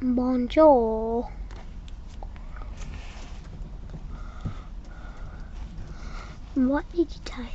Bonjour. What did you type?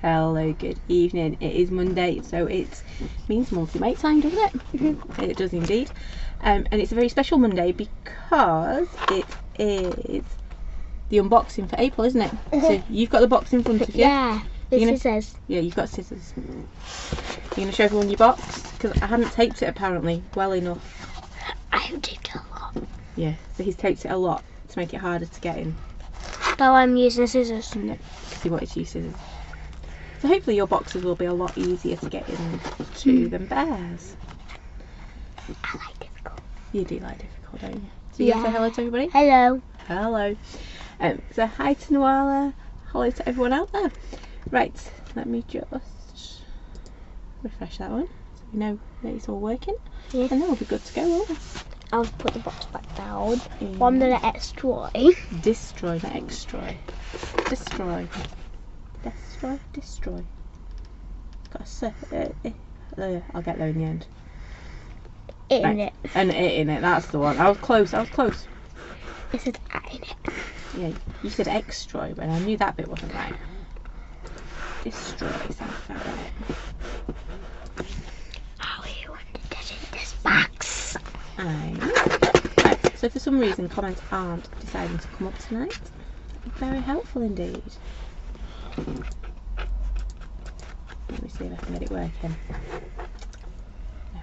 Hello, good evening. It is Monday, so it means monthly make time, doesn't it? It does indeed. And it's a very special Monday because it is the unboxing for April, isn't it? So you've got the box in front of you. Yeah, the scissors. Yeah, you've got scissors. You're going to show everyone your box? Because I hadn't taped it apparently well enough. I have taped it a lot. Yeah, so he's taped it a lot to make it harder to get in. Now I'm using scissors. No, because he wanted to use scissors. So hopefully your boxes will be a lot easier to get into than Bear's. I like difficult. You do like difficult, don't you? So you say hello to everybody? Hello. Hello. So hi to Noala. Hello to everyone out there. Right, let me just refresh that one so we know that it's all working. Yes. And then we'll be good to go, won't we? I'll put the box back down. Yeah. One minute destroy. Destroy, not extroy. Destroy. Destroy, destroy. Got a I'll get there in the end. In it. And it in it, that's the one. I was close. It said in it. Yeah, you said extroy, but I knew that bit wasn't right. Destroy sounds about right. Oh, you wanted to get in this box. Right, so for some reason comments aren't deciding to come up tonight. Very helpful indeed. Let me see if I can get it working. No.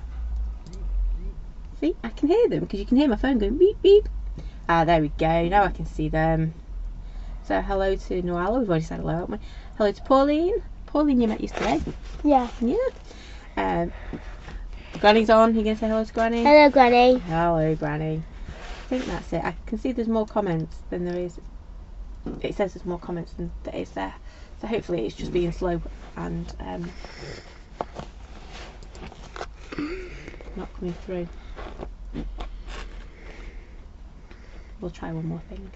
See, I can hear them because you can hear my phone going beep beep. Ah, there we go. Now I can see them. So hello to Noala. We've already said hello, haven't we? Hello to Pauline. Pauline, you met yesterday. Yeah. Yeah. Granny's on. You gonna say hello to Granny? Hello, Granny. Hello, Granny. I think that's it. I can see there's more comments than there is. It says there's more comments than there is there. So hopefully it's just being slow and not coming through. We'll try one more thing.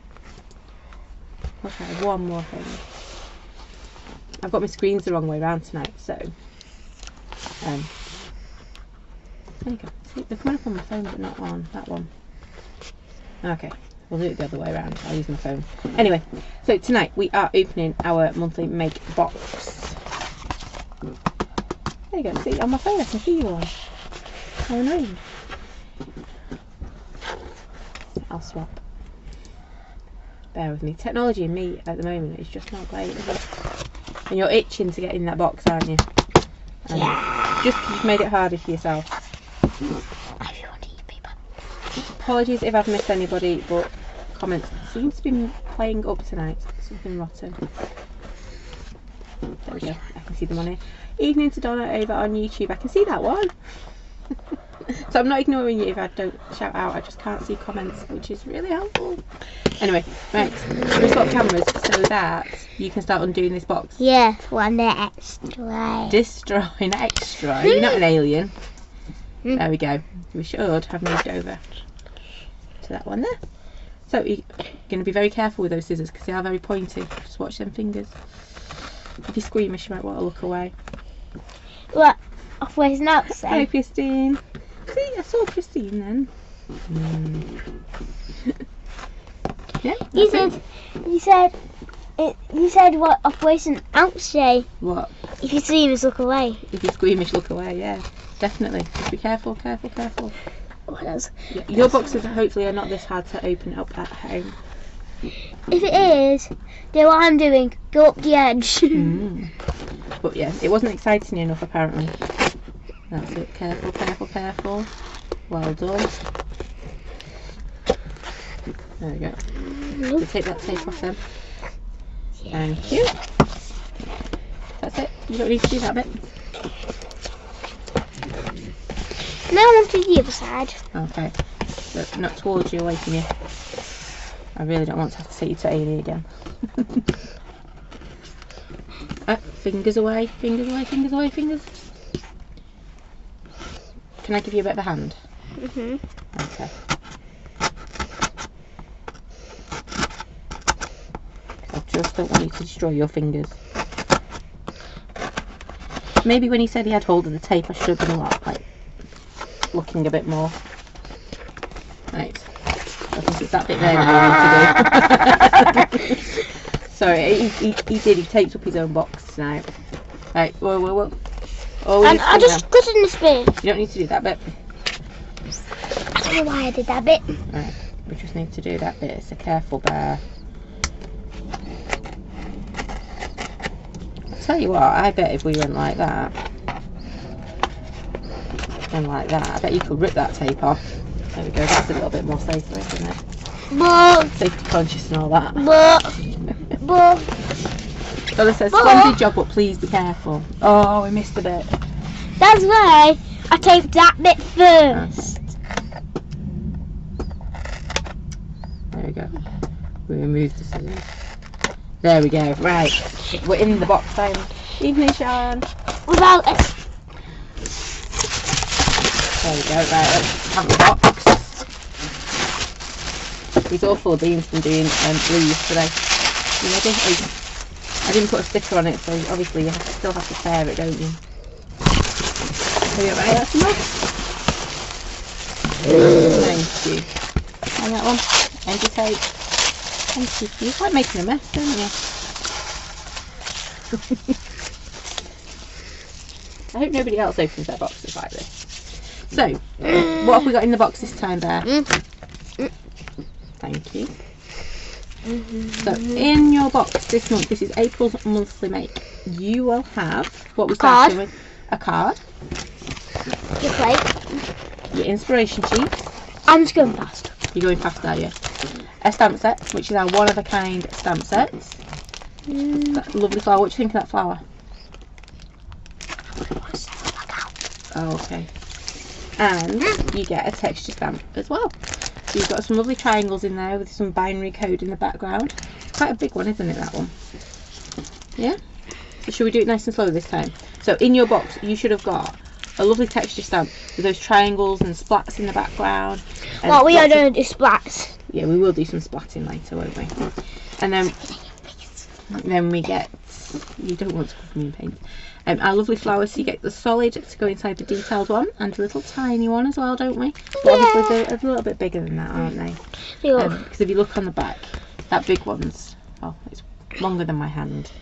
I've got my screens the wrong way around tonight, so there you go. See, they're coming up on my phone but not on that one. Okay, we'll do it the other way around. I'll use my phone. Anyway, so tonight we are opening our monthly make box. There you go. See, on my phone I can see you all. How annoying. I'll swap. Bear with me. Technology and me at the moment is just not great, is it? And you're itching to get in that box, aren't you? Yeah. Just 'cause you've made it harder for yourself. Apologies if I've missed anybody, but comments seem to be playing up tonight. Something rotten. There we go. I can see them on here. Evening to Donna over on YouTube. I can see that one. So I'm not ignoring you if I don't shout out. I just can't see comments, which is really helpful. Anyway, right. We've got cameras so that you can start undoing this box. Yeah, one extra. Destroy, not extra. You're not an alien. There we go. We should have moved over to that one there. So you're going to be very careful with those scissors because they are very pointy. Just watch them fingers. If you're squeamish, you might want to look away. What? Off where's an outside? Hi, Christine. See, I saw Christine then. Yeah. You said what? Off where's an outside? What? If you see us, look away. If you're squeamish, look away. Yeah, definitely. Just be careful, careful, careful. Oh, that's... Yeah, your boxes hopefully are not this hard to open up at home. If it is, then what I'm doing, go up the edge. But yeah, it wasn't exciting enough apparently. That's it. Careful, careful, careful. Well done. There we go. So take that tape off then. Thank you. That's it. You don't need to do that bit. Now on to the other side. Okay. So not towards you, away from you. I really don't want to have to take you to A&E again. Fingers away, fingers away, fingers away, fingers. Can I give you a bit of a hand? Okay. I just don't want you to destroy your fingers. Maybe when he said he had hold of the tape, I should have been looking a bit more. Right. I think it's that bit there that we need to do. Sorry, he did. He taped up his own box now. Right, whoa. Oh, and I just cut in this bit. You don't need to do that bit. I don't know why I did that bit. Right, we just need to do that bit. So careful, Bear. I'll tell you what, I bet if we went like that and like that, I bet you could rip that tape off. There we go, that's a little bit more safer, isn't it? But, safety conscious and all that. But Bella says, splendid job, but please be careful. Oh, we missed a bit. That's why I taped that bit first. There we go. We removed the scissors. There we go. Right. We're in the box time. Evening, Sean. Without it. There we go. Right, let's have the box. He's all full of beans from doing leaves today. You ready? I didn't put a sticker on it, so obviously you still have to tear it, don't you? So you're right, that's enough. Thank you. And that one, empty tape. Thank you. You're quite making a mess, aren't you? I hope nobody else opens their boxes like this. So, what have we got in the box this time, Bear? Thank you. So, in your box this month, this is April's monthly make, you will have what we started with: a card, your plate, your inspiration sheet. I'm just going fast. You're going fast, are you? A stamp set, which is our one-of-a-kind stamp sets. That lovely flower. What do you think of that flower? Oh, okay. And you get a texture stamp as well. So you've got some lovely triangles in there with some binary code in the background. Quite a big one, isn't it, that one? Yeah? So should we do it nice and slow this time? So in your box, you should have got a lovely texture stamp with those triangles and splats in the background. Well, we are going to do splats. Yeah, we will do some splatting later, won't we? And then we get, you don't want to cover me in paint. Our lovely flowers, so you get the solid to go inside the detailed one, and a little tiny one as well, don't we? But obviously they're a little bit bigger than that, aren't they? Because if you look on the back, that big one's, oh, it's longer than my hand.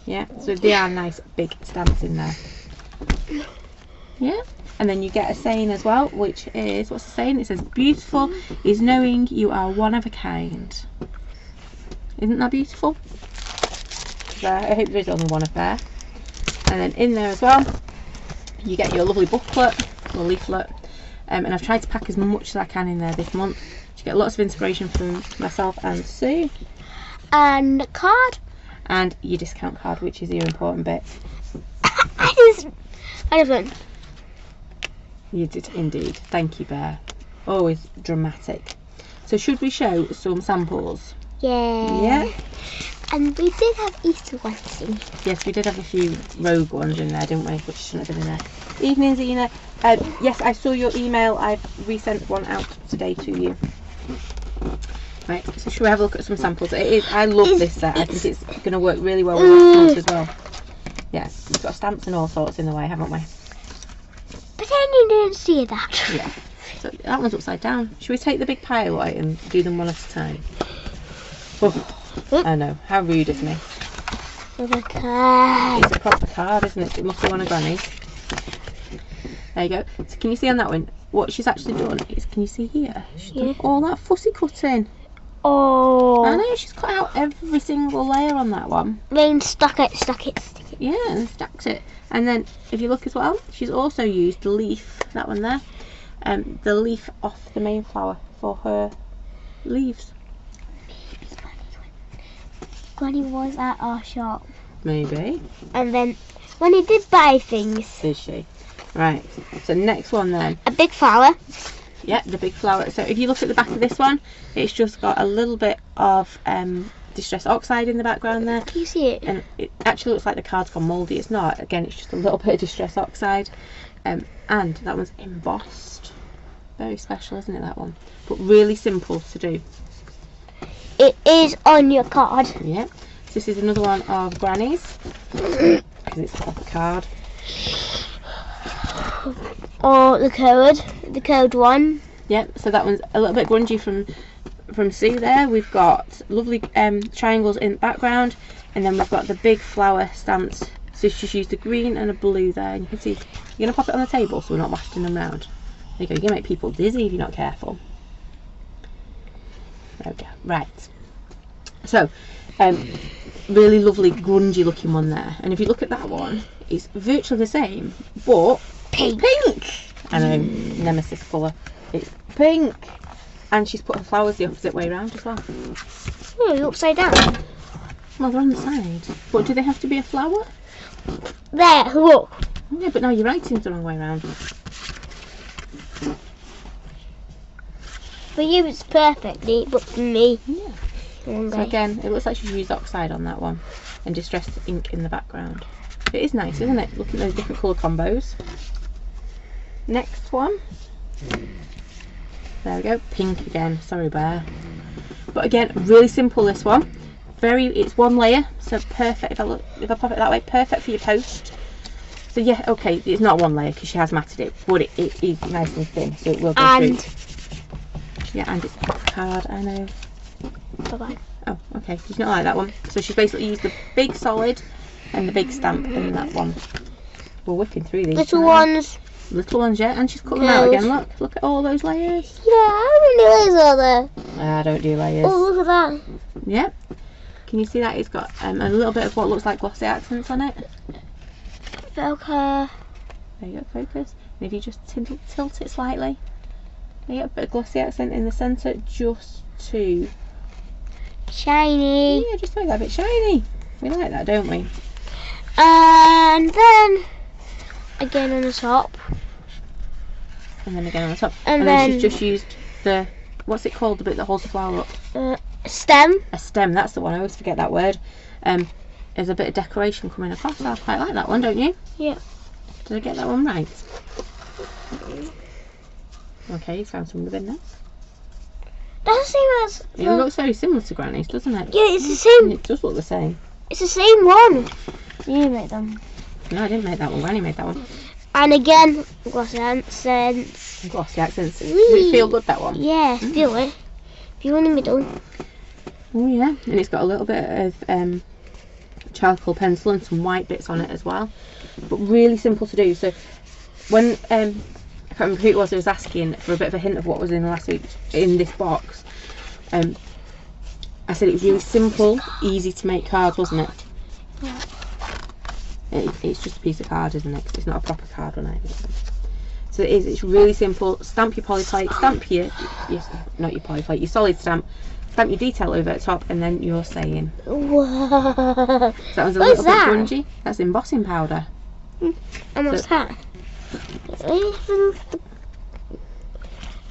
Yeah, so they are nice big stamps in there. Yeah, and then you get a saying as well, which is, what's the saying? It says, beautiful is knowing you are one of a kind. Isn't that beautiful? I hope there is only one of there. And then in there as well, you get your lovely booklet or leaflet. And I've tried to pack as much as I can in there this month. You get lots of inspiration from myself and Sue. And a card. And your discount card, which is your important bit. I haven't. You did indeed. Thank you, Bear. Always dramatic. So should we show some samples? Yeah. Yeah? And we did have Easter ones in. Yes, we did have a few rogue ones in there, didn't we? Which shouldn't have been in there. Evening, Zena. Yes, I saw your email. I've resent one out today to you. Right, so shall we have a look at some samples? It is. I love this set. I think it's going to work really well with our stamps as well. Yeah, we've got stamps and all sorts in the way, haven't we? But then you didn't see that. Yeah. So that one's upside down. Should we take the big pile away and do them one at a time? Oh, I know. How rude of me. With a card. It's a proper card, isn't it? It must be one of Granny's. There you go. So can you see on that one? What she's actually done is, can you see here? She's done all that fussy cutting. Oh. I know, she's cut out every single layer on that one. Then stuck it. Yeah, and stacked it. And then, if you look as well, she's also used the leaf, that one there, the leaf off the main flower for her leaves. Granny was at our shop. Maybe. And then, when he did buy things. Did she? Right, so next one then. A big flower. Yeah, the big flower. So if you look at the back of this one, it's just got a little bit of distress oxide in the background there. Can you see it? And it actually looks like the card's gone mouldy. It's not. Again, it's just a little bit of distress oxide. And that one's embossed. Very special, isn't it, that one? But really simple to do. It is on your card. Yeah. So this is another one of Granny's. Because it's a proper card. Or the code one. Yep, so that one's a little bit grungy from Sue there. We've got lovely triangles in the background, and then we've got the big flower stamps. So she's used a green and a blue there, and you can see, you're going to pop it on the table so we're not wafting them around. There you go, you're going to make people dizzy if you're not careful. There we go, right. So, really lovely grungy looking one there, and if you look at that one, it's virtually the same, but Pink. I know, nemesis colour. It's pink, and she's put her flowers the opposite way around as well. Oh, you're upside down. Well, they're on the side. But do they have to be a flower? There, look. Yeah, but now your writing's the wrong way around. For you it's perfectly, but for me. Yeah. So again, it looks like she's used oxide on that one, and distressed ink in the background. It is nice, isn't it? Looking at those different colour combos. Next one. There we go, pink again. Sorry, Bear. But again, really simple this one. It's one layer, so perfect. If I pop it that way, perfect for your post. So yeah, okay, it's not one layer because she has matted it, but it is nice and thin, so it will go through. Yeah, and it's a card. I know. Bye bye. Oh, okay. She's not like that one. So she's basically used the big solid and the big stamp in that one. We're whipping through these. Little ones. Little ones, yeah. And she's cut them out again. Look at all those layers. Yeah, how many layers are there? I don't do layers. Oh, look at that. Yeah. Can you see that? It's got a little bit of what looks like glossy accents on it. Okay. There you go, focus. And if you just tilt it slightly, there you go, a bit of glossy accent in the centre, just to shiny. Yeah, just to make that a bit shiny. We like that, don't we? And then again on the top. And then again on the top. And then she's just used the, what's it called, the bit that holds the flower up? Stem. A stem, that's the one. I always forget that word. There's a bit of decoration coming across. I quite like that one, don't you? Yeah. Did I get that one right? Okay, you found some within there. That's the same as. It looks very similar to Granny's, doesn't it? Yeah, it's the same. It does look the same. It's the same one. You made them. No, I didn't make that one. Granny made that one. And again, glossy accents. Glossy accents. Does it feel good, that one? Yeah, feel it. If you want in the middle. Oh yeah, and it's got a little bit of charcoal pencil and some white bits on it as well. But really simple to do. So when I can't remember who it was asking for a bit of a hint of what was in last week in this box. I said it was really simple, easy to make cards, wasn't it? Yeah. It's just a piece of card, isn't it? 'Cause it's not a proper card or anything. So it is. It's really simple. Stamp your polyplate. Stamp your not your polyplate. Your solid stamp. Stamp your detail over at the top, and then you're saying. Whoa. So that was a little bit grungy. That's embossing powder. And what's that?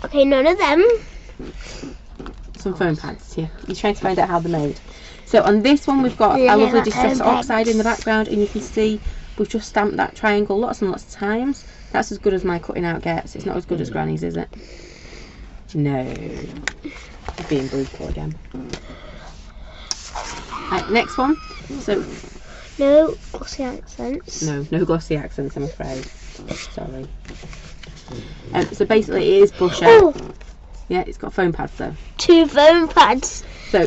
Okay, none of them. Some foam pads here. You're trying to find out how they're made. So on this one we've got Yeah, our lovely that's distressed perfect. oxide in the background, and you can see we've just stamped that triangle lots and lots of times. That's as good as my cutting out gets. It's not as good as Granny's, is it? No. I'm being brutal again. Right, next one. So No glossy accents. no glossy accents, I'm afraid. Sorry. So basically it is brush out. Oh, Yeah, it's got foam pads though. 2 foam pads. So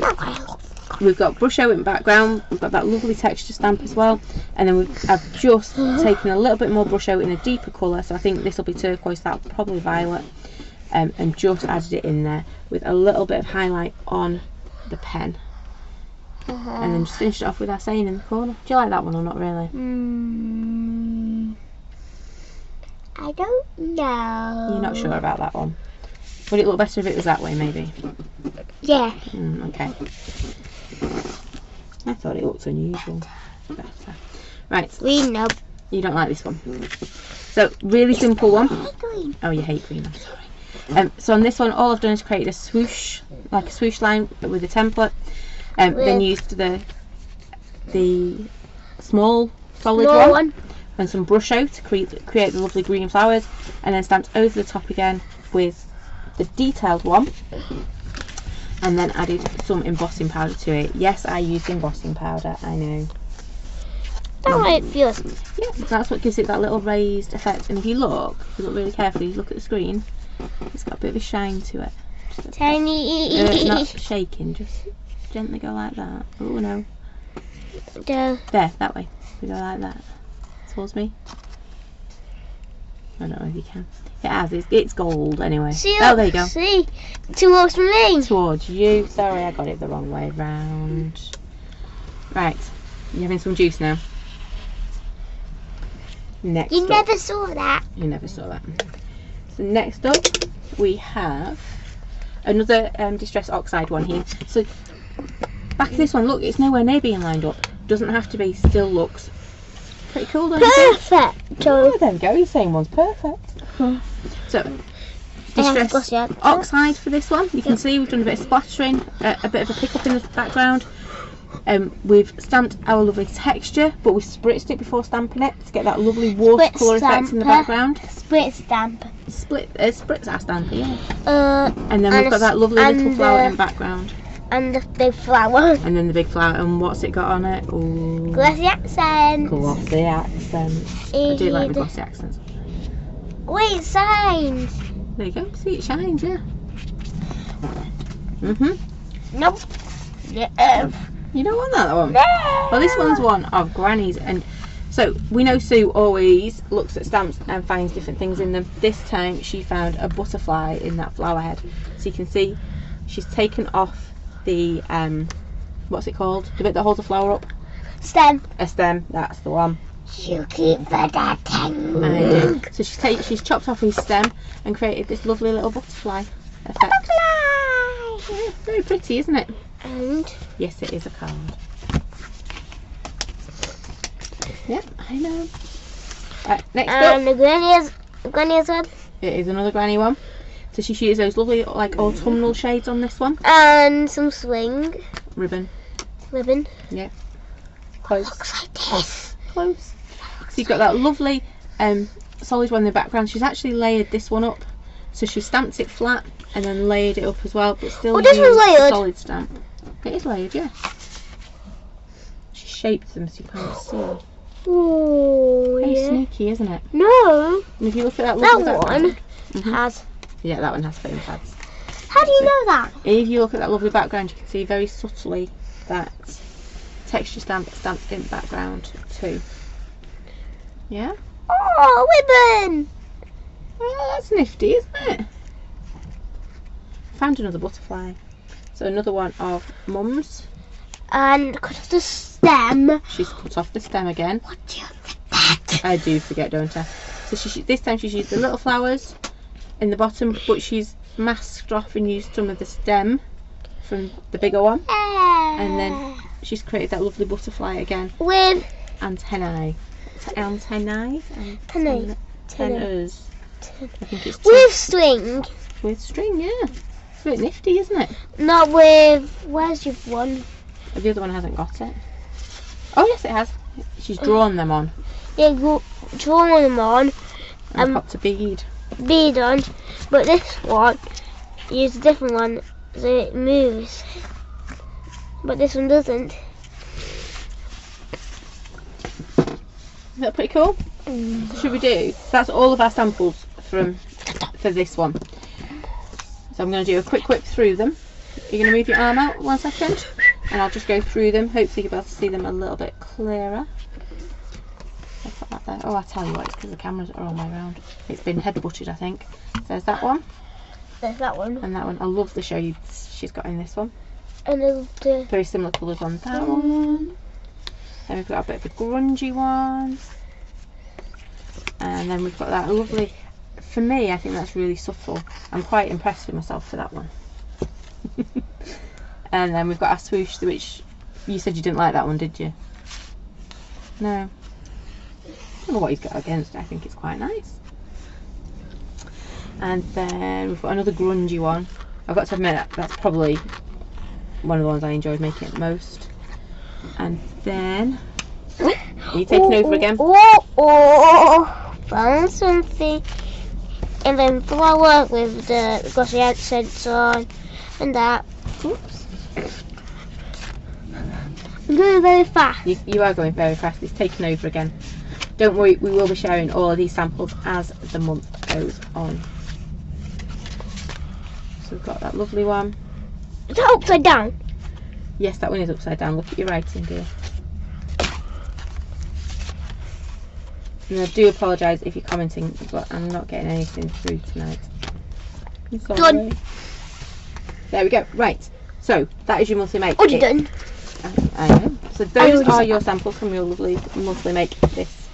we've got brush out in the background, we've got that lovely texture stamp as well, and then I've just taken a little bit more brush out in a deeper colour, so I think this will be turquoise, that'll probably violet, and just added it in there with a little bit of highlight on the pen. And then just finished it off with our saying in the corner. Do you like that one or not really? I don't know. You're not sure about that one? Would it look better if it was that way maybe? Yeah. Okay. I thought it looked unusual. Better. Right. Green, no. You don't like this one. So really simple one. Green. Oh, you hate green, I'm sorry. So on this one all I've done is create a swoosh, like a swoosh line with a template. Then used the small solid one and some brush out to create the lovely green flowers, and then stamped over the top again with the detailed one, and then added some embossing powder to it. Yes, I used embossing powder, I know. That's how it feels. Yeah, that's what gives it that little raised effect. And if you look really carefully, you look at the screen, it's got a bit of a shine to it. Tiny. Not shaking, just gently go like that. Oh no. There, that way. We go like that. Towards me. I don't know if you can. It has. It's gold anyway. See, oh, there you go. See, towards me. Towards you. Sorry, I got it the wrong way round. Right. You having some juice now? Next You up. never saw that. You never saw that. So next up, we have another distress oxide one here. So back of this one, look, it's nowhere near being lined up. Doesn't have to be. Still looks pretty cool, don't you think? Perfect. Oh, there we go. Your same one's perfect. So distress oxide for this one. You can see we've done a bit of splattering, a bit of a pick up in the background. We've stamped our lovely texture, but we spritzed it before stamping it to get that lovely watercolour effect in the background. Spritz stamp. Spritz our stamp, yeah. And then we've got that lovely little flower in the background. And the big flower. And then the big flower, and what's it got on it? Ooh, Glossy accents. glossy accents. I do like my glossy accents. Wait, signs. There you go. See, it shines, yeah. Nope. Yeah. You don't want that one? No. Well, this one's one of Granny's, and so we know Sue always looks at stamps and finds different things in them. This time she found a butterfly in that flower head. So you can see she's taken off the what's it called? The bit that holds the flower up? Stem. A stem, that's the one. You keep forgetting. I do. So she's chopped off his stem and created this lovely little butterfly effect. Butterfly. Yeah, very pretty, isn't it? And Yes, it is a card. Yep, I know. Right, next up. the granny's one. It is another Granny one. So she uses those lovely like autumnal shades on this one. And some swing Ribbon. ribbon. Yeah. Close. Looks like this. Close. So you've got that lovely solid one in the background. She's actually layered this one up. So she stamped it flat and then layered it up as well, but still this one's used the layered. solid stamp. It is layered, yeah. She shaped them so you can't see. Ooh, Very yeah. sneaky, isn't it? No, And if you look at that lovely that one background, has. yeah, that one has foam pads. How do you know that? If you look at that lovely background, you can see very subtly that texture stamp stamped in the background too. Yeah? Oh, ribbon! Well, that's nifty, isn't it? Found another butterfly. So another one of Mum's. And cut off the stem. She's cut off the stem again. What do you forget? I do forget, don't I? So this time she's used the little flowers in the bottom, but she's masked off and used some of the stem from the bigger one. And then she's created that lovely butterfly again. With Antennae. Antennae? Antennas. I think it's two. with string. With string, yeah. It's a bit nifty, isn't it? Not with. Where's your one? The other one hasn't got it. Oh yes, it has. She's drawn them on. Yeah, drawn them on. And popped a bead. Bead on, but this one, use a different one so it moves. But this one doesn't. Is that pretty cool? So should we do? That's all of our samples for this one. So I'm going to do a quick whip through them. You're going to move your arm out 1 second, and I'll just go through them. Hopefully you'll be able to see them a little bit clearer. I'll put that there. Oh, I tell you what, it's because the cameras are all the way around. It's been head butted, I think. So there's that one. There's that one. And that one. I love the shades she's got in this one. And the very similar colours on that one. Then we've got a bit of a grungy one. And then we've got that lovely, for me I think that's really subtle. I'm quite impressed with myself for that one. And then we've got our swoosh, which you said you didn't like that one, did you? No. I don't know what he's got against it. I think it's quite nice. And then we've got another grungy one. I've got to admit that's probably one of the ones I enjoyed making the most. And then are you taking over again? Found something. And then flower with the glossy accents on and that. Oops. I'm going very fast. You are going very fast. It's taking over again. Don't worry, we will be sharing all of these samples as the month goes on. So we've got that lovely one. Is that upside down? Yes, that one is upside down. Look at your writing, dear. And I do apologise if you're commenting, but I'm not getting anything through tonight. I'm sorry. Done. There we go. Right. So that is your monthly make. Oh, you're done. I know. So those are your samples from your lovely monthly make this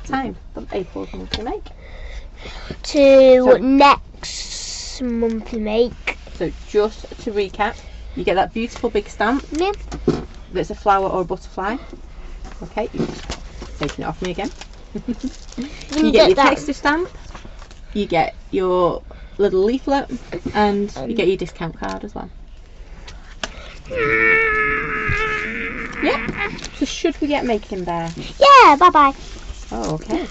time from April's monthly make. To next monthly make. So just to recap, you get that beautiful big stamp. Yep. That's a flower or a butterfly. Okay, you're just taking it off me again. You get your texture stamp, you get your little leaflet, and you get your discount card as well. Yeah. So should we get making there? Yeah, bye bye. Oh, okay.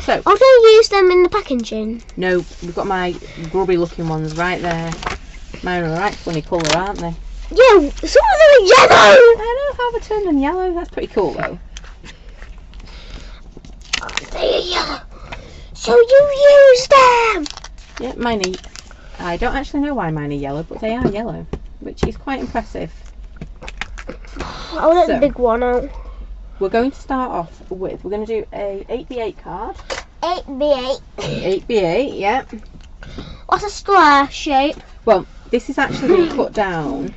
So I'm going to use them in the packaging. no, we've got my grubby looking ones right there. Mine are a right funny colour, aren't they? Yeah, some of them are yellow. I know how they turned them yellow. That's pretty cool though. They are yellow. So you use them. Yeah, mine are. I don't actually know why mine are yellow, but they are yellow, which is quite impressive. I'll let the big one out. We're going to start off with, we're going to do a 8x8 card. 8x8. 8x8, yeah. What's a square shape? Well, this is actually going to cut down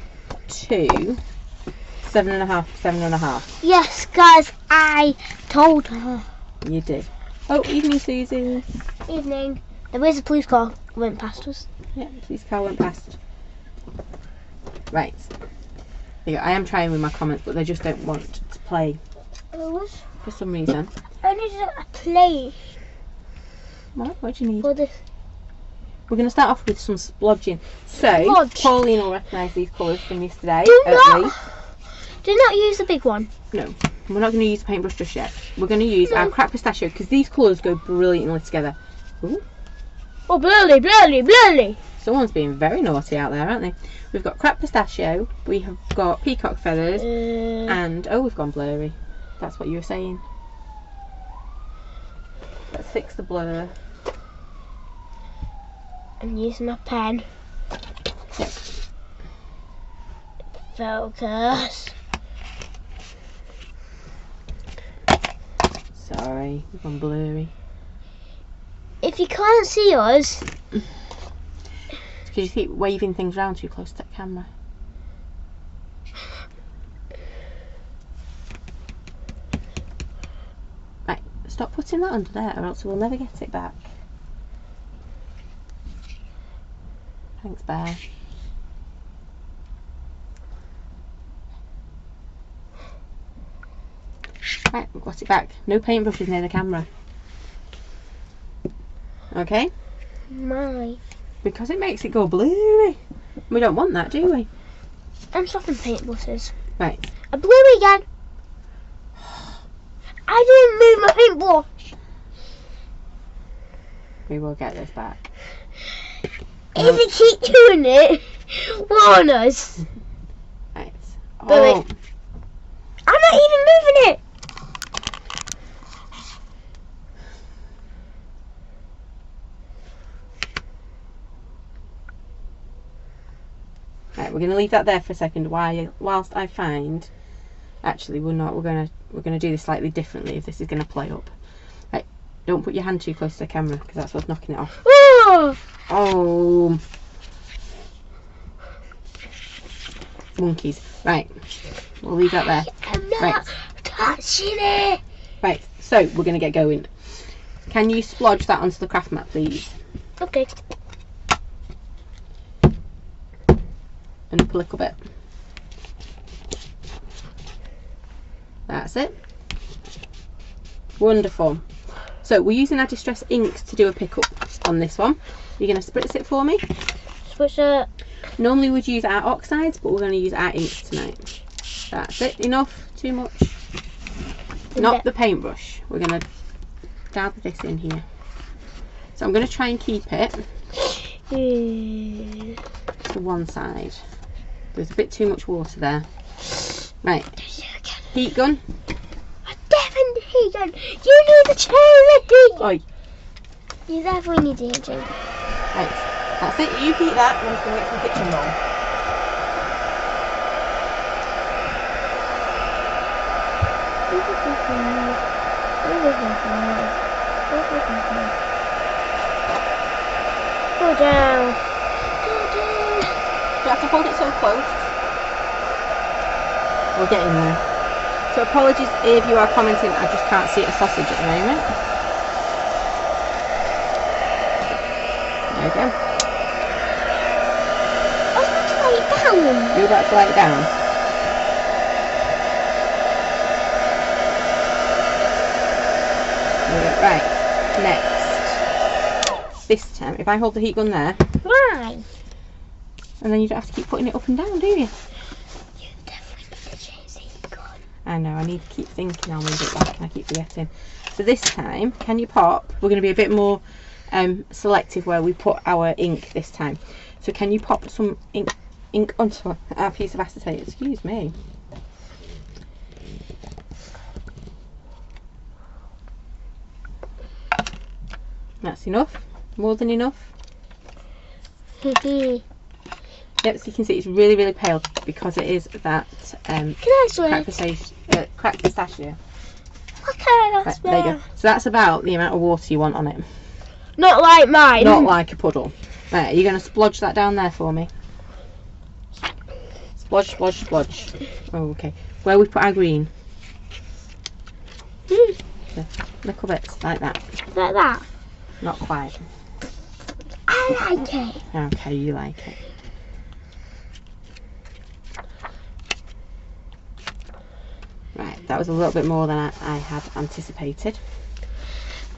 to 7.5, 7.5. Yes, guys, I told her. You did. Oh, evening, Susie. Evening. There was a police car went past us. Yeah, the police car went past. Right. There you go. I am trying with my comments, but they just don't want to play for some reason. I needed a play. What do you need? For this. We're going to start off with some splodging. So, Splodge. Pauline will recognise these colours from yesterday. Do at least. not use the big one. No, we're not going to use the paintbrush just yet. We're going to use our crap pistachio because these colours go brilliantly together. Ooh. Oh, blurry, blurry, blurry. Someone's being very naughty out there, aren't they? We've got crap pistachio, we have got peacock feathers, and oh, we've gone blurry. That's what you were saying. Let's fix the blur. I'm using my pen. Yep. Focus. Sorry, we've gone blurry. If you can't see us, because you keep waving things around too close to the camera. Right, stop putting that under there or else we'll never get it back. Thanks, Bear. Right, we've got it back. No paintbrushes near the camera. Okay? my. Because it makes it go blurry. We don't want that, do we? I'm swapping paint brushes. Right. A blue again. I didn't move my paintbrush. We will get this back. If you keep doing it, warn us. Right. Wait. I'm not even moving it. Right, we're going to leave that there for a second whilst I find. Actually, we're not. We're going to do this slightly differently if this is going to play up. Right, don't put your hand too close to the camera because that's what's knocking it off. Oh, monkeys. Right, we'll leave that there. I'm not touching it. Right, so we're going to get going. Can you splodge that onto the craft mat, please? Okay. And up a little bit. That's it. Wonderful. So we're using our distress inks to do a pickup on this one. You're going to spritz it for me. Switch it. Normally we'd use our oxides, but we're going to use our inks tonight. That's it. Enough? Too much? Not the paintbrush. We're going to dab this in here. So I'm going to try and keep it to one side. There's a bit too much water there. Right. Heat gun. A definite heat gun. You need to change the heat. Oi. You definitely need to change it. Right. That's it. You heat that. I'm just going to get some kitchen roll. Go down. You have to hold it so close. We're getting there. So apologies if you are commenting, I just can't see a sausage at the moment. There we go. I was about to lay it down. You're about to lay it down. There we go. Right, next. This time, if I hold the heat gun there. Why? And then you don't have to keep putting it up and down, do you? You definitely need to change the heat gun. I know, I need to keep thinking I'll move it back and I keep forgetting. So this time, can you pop? We're going to be a bit more selective where we put our ink this time. So can you pop some ink onto our piece of acetate? Excuse me. That's enough. More than enough. Yep, so you can see it's really, really pale because it is that cracked pistachio. Okay, Right, there you go. So that's about the amount of water you want on it. Not like mine. Not like a puddle. Right, you're going to splodge that down there for me. Splodge, splodge, splodge. Oh, okay. Where we put our green. Little bits, like that. Like that? Not quite. I like it. Okay, you like it. Right, that was a little bit more than I had anticipated.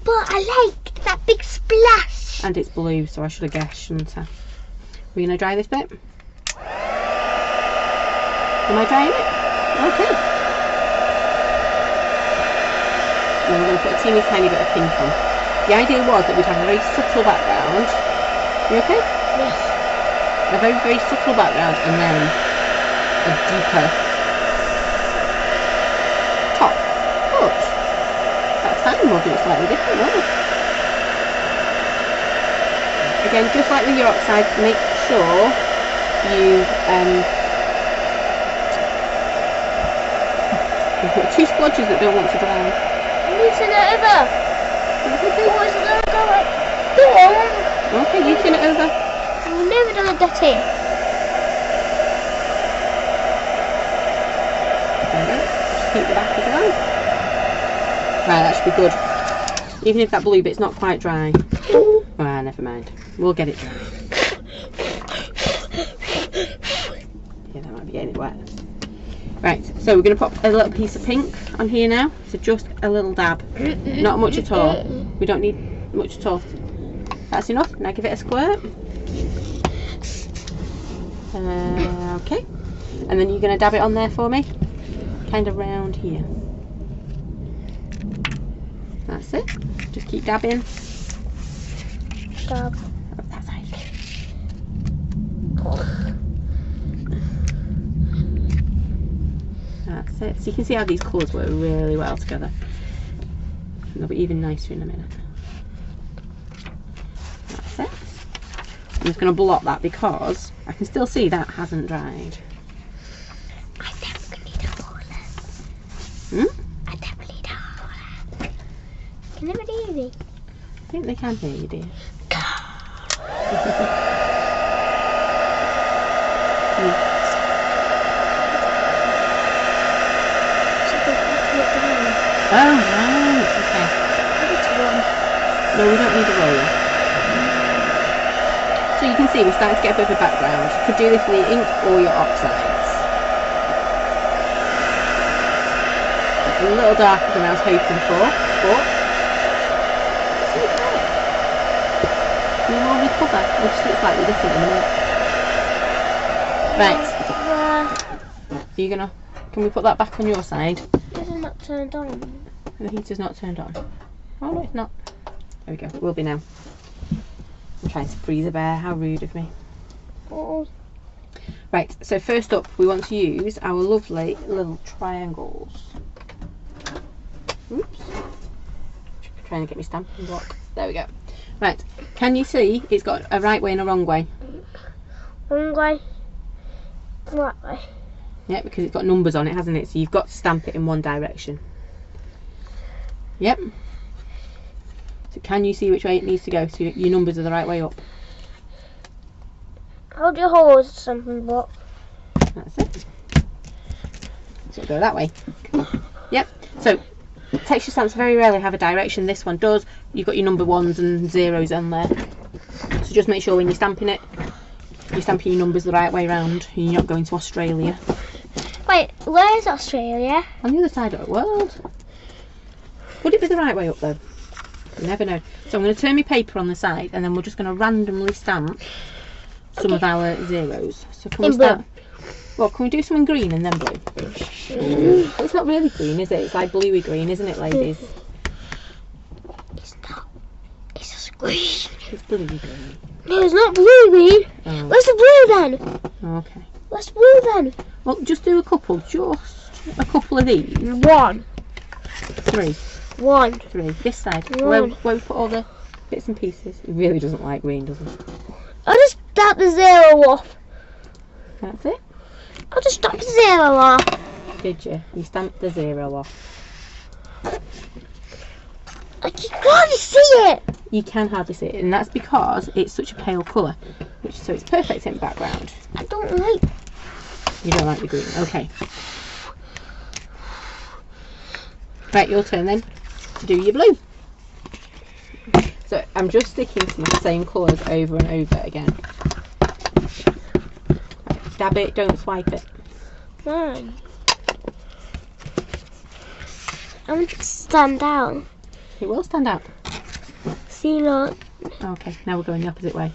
But I like that big splash. And it's blue, so I should have guessed, shouldn't I? We're going to dry this bit. Am I drying it? Okay. Then we're going to put a teeny tiny bit of pink on. The idea was that we'd have a very subtle background. You okay? Yes. A very, very subtle background and then a deeper top. But that time will do it slightly different, won't it? Again, just like with your oxide, make sure you put 2 splodges that don't want to dry. I'm using it over. Oh, is it going to go like that? Okay, you turn it over. I've never done a dirty. There we go. Just keep the back as well. Right, that should be good. Even if that blue bit's not quite dry. Ah, never mind. We'll get it dry. Yeah, that might be getting it wet. Right, so we're going to pop a little piece of pink on here now. So just a little dab. Not much at all. We don't need much at all. That's enough. Now give it a squirt. Okay. And then you're going to dab it on there for me. Kind of round here. That's it. Just keep dabbing. Dab. Up that side. That's it. So you can see how these colours work really well together. And they'll be even nicer in a minute. That's it. I'm just going to blot that because I can still see that hasn't dried. I definitely need a roller. I definitely need a roller. Can anybody hear me? I think they can hear you, dear. Oh, right, okay. No, we don't need a roller. So you can see we're starting to get a bit of a background. You could do this with your ink or your oxides. A little darker than I was hoping for, but it's okay. We will recover. We'll just look slightly different in a minute. Right. Are you gonna? Can we put that back on your side? This is not turned on. The heater's not turned on. Oh no, it's not. There we go. It will be now. I'm trying to freeze a bear. How rude of me. Oh. Right. So first up, we want to use our lovely little triangles. Oops. Trying to get my stamping block. There we go. Right. Can you see? It's got a right way and a wrong way. Wrong way. Right way. Yeah, because it's got numbers on it, hasn't it? So you've got to stamp it in one direction. Yep. So can you see which way it needs to go so your numbers are the right way up? Hold your horse something block. That's it. So go that way. Yep. So texture stamps very rarely have a direction. This one does. You've got your number 1s and 0s on there. So just make sure when you're stamping it, you're stamping your numbers the right way round. You're not going to Australia. Wait, where's Australia? On the other side of the world. Would it be the right way up though? You never know. So I'm going to turn my paper on the side and then we're just going to randomly stamp some of our 0s. So can we start? Well, can we do some in green and then blue? Well, it's not really green, is it? It's like bluey green, isn't it, ladies? It's not. It's just green. It's bluey green. No, it's not blue green. Oh. Where's the blue then? Okay. Where's blue then? Well, just do a couple. Just a couple of these. 1. 3. 1. 3. This side. 1. Where we put all the bits and pieces. He really doesn't like green, does he? I'll just start the 0 off. That's it. I'll just stop the 0 off. Did you? You stamped the 0 off. I can hardly see it. You can hardly see it, and that's because it's such a pale colour. So it's perfect in background. I don't like. You don't like the green. Okay. Right, your turn then. Do your blue. So I'm just sticking to my same colours over and over again. Right, dab it, don't swipe it. Fine. I want it to stand out. It will stand out. See, look. Okay, now we're going the opposite way.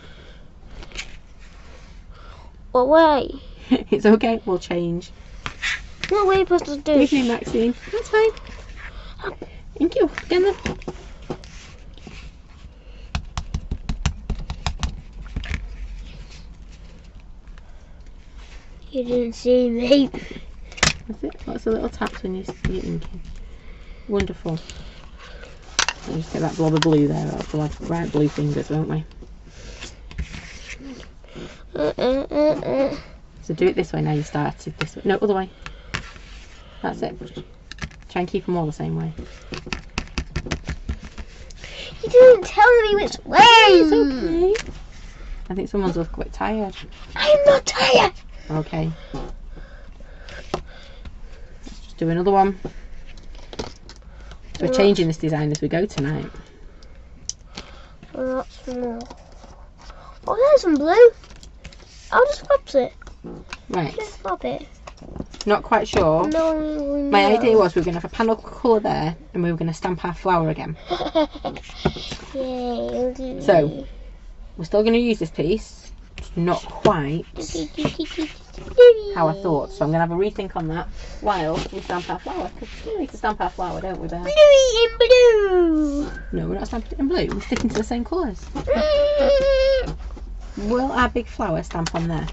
What way? It's okay, we'll change. What way are you supposed to do? Evening, Maxine. That's fine. Thank you. Again then. You didn't see me. That's it. Lots of little taps when you're inking. Wonderful. I'll just get that blob of blue there. We'll have bright blue fingers, won't we? So do it this way now. You started this way. No, other way. That's it. Try and keep them all the same way. You didn't tell me which way. It's okay. I think someone's a little bit tired. I'm not tired. Okay. Let's just do another one. So we're changing this design as we go tonight. Lots more. Oh, there's some blue. I'll just swap it. Right. Just swap it. Not quite sure. No. My idea was we were going to have a panel colour there and we were going to stamp our flower again. Yay. So, we're still going to use this piece. It's not quite how I thought. So I'm going to have a rethink on that while we stamp our flower. Because we need to stamp our flower, don't we, Bear? Bluey in blue. No, we're not stamping it in blue. We're sticking to the same colours. Will our big flower stamp on there?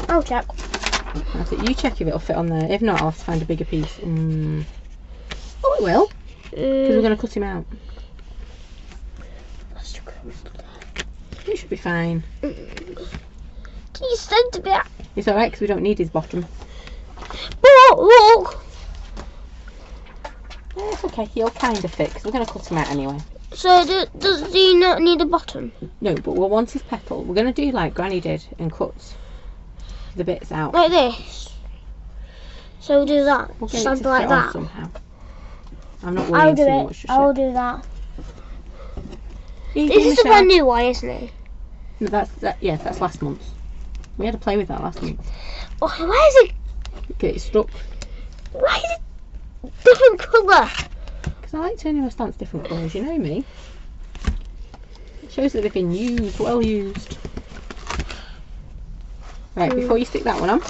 I'll check. That's it. You check if it'll fit on there. If not, I'll have to find a bigger piece. Oh, it will. Because we're going to cut him out. That's too close. It should be fine. Can you stand a bit? It's alright because we don't need his bottom. But look. Yeah, it's okay. He'll kind of fit because we're going to cut him out anyway. So does he not need a bottom? No, but we'll want his petal. We're going to do like Granny did and cut the bits out. Like this. So we'll do that. We'll get Stamp it to like fit on that. somehow. I'm not I'll worrying do too it. much. I'll do that. This This is a brand new one, isn't it? No, that's last month. We had to play with that last month. Oh, why is it? Get it stuck. Why is it different colour? Because I like turning my stamps different colours, you know me. It shows that they've been used, well used. Right, before you stick that one on.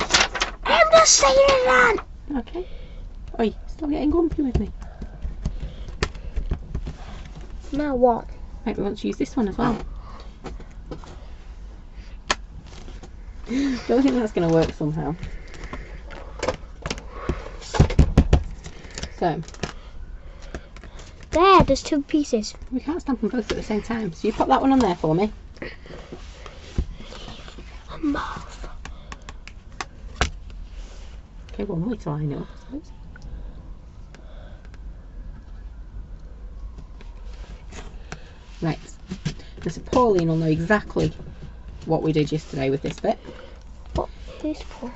I'm not saying that. Okay. Oh, you're still getting grumpy with me. Now what? Right, we want to use this one as well. Don't think that's going to work somehow. So. There's two pieces. We can't stamp them both at the same time. So you pop that one on there for me. Mouth. Okay, one way to line it up, I suppose. Right. And so Pauline will know exactly what we did yesterday with this bit. What? Who's Pauline?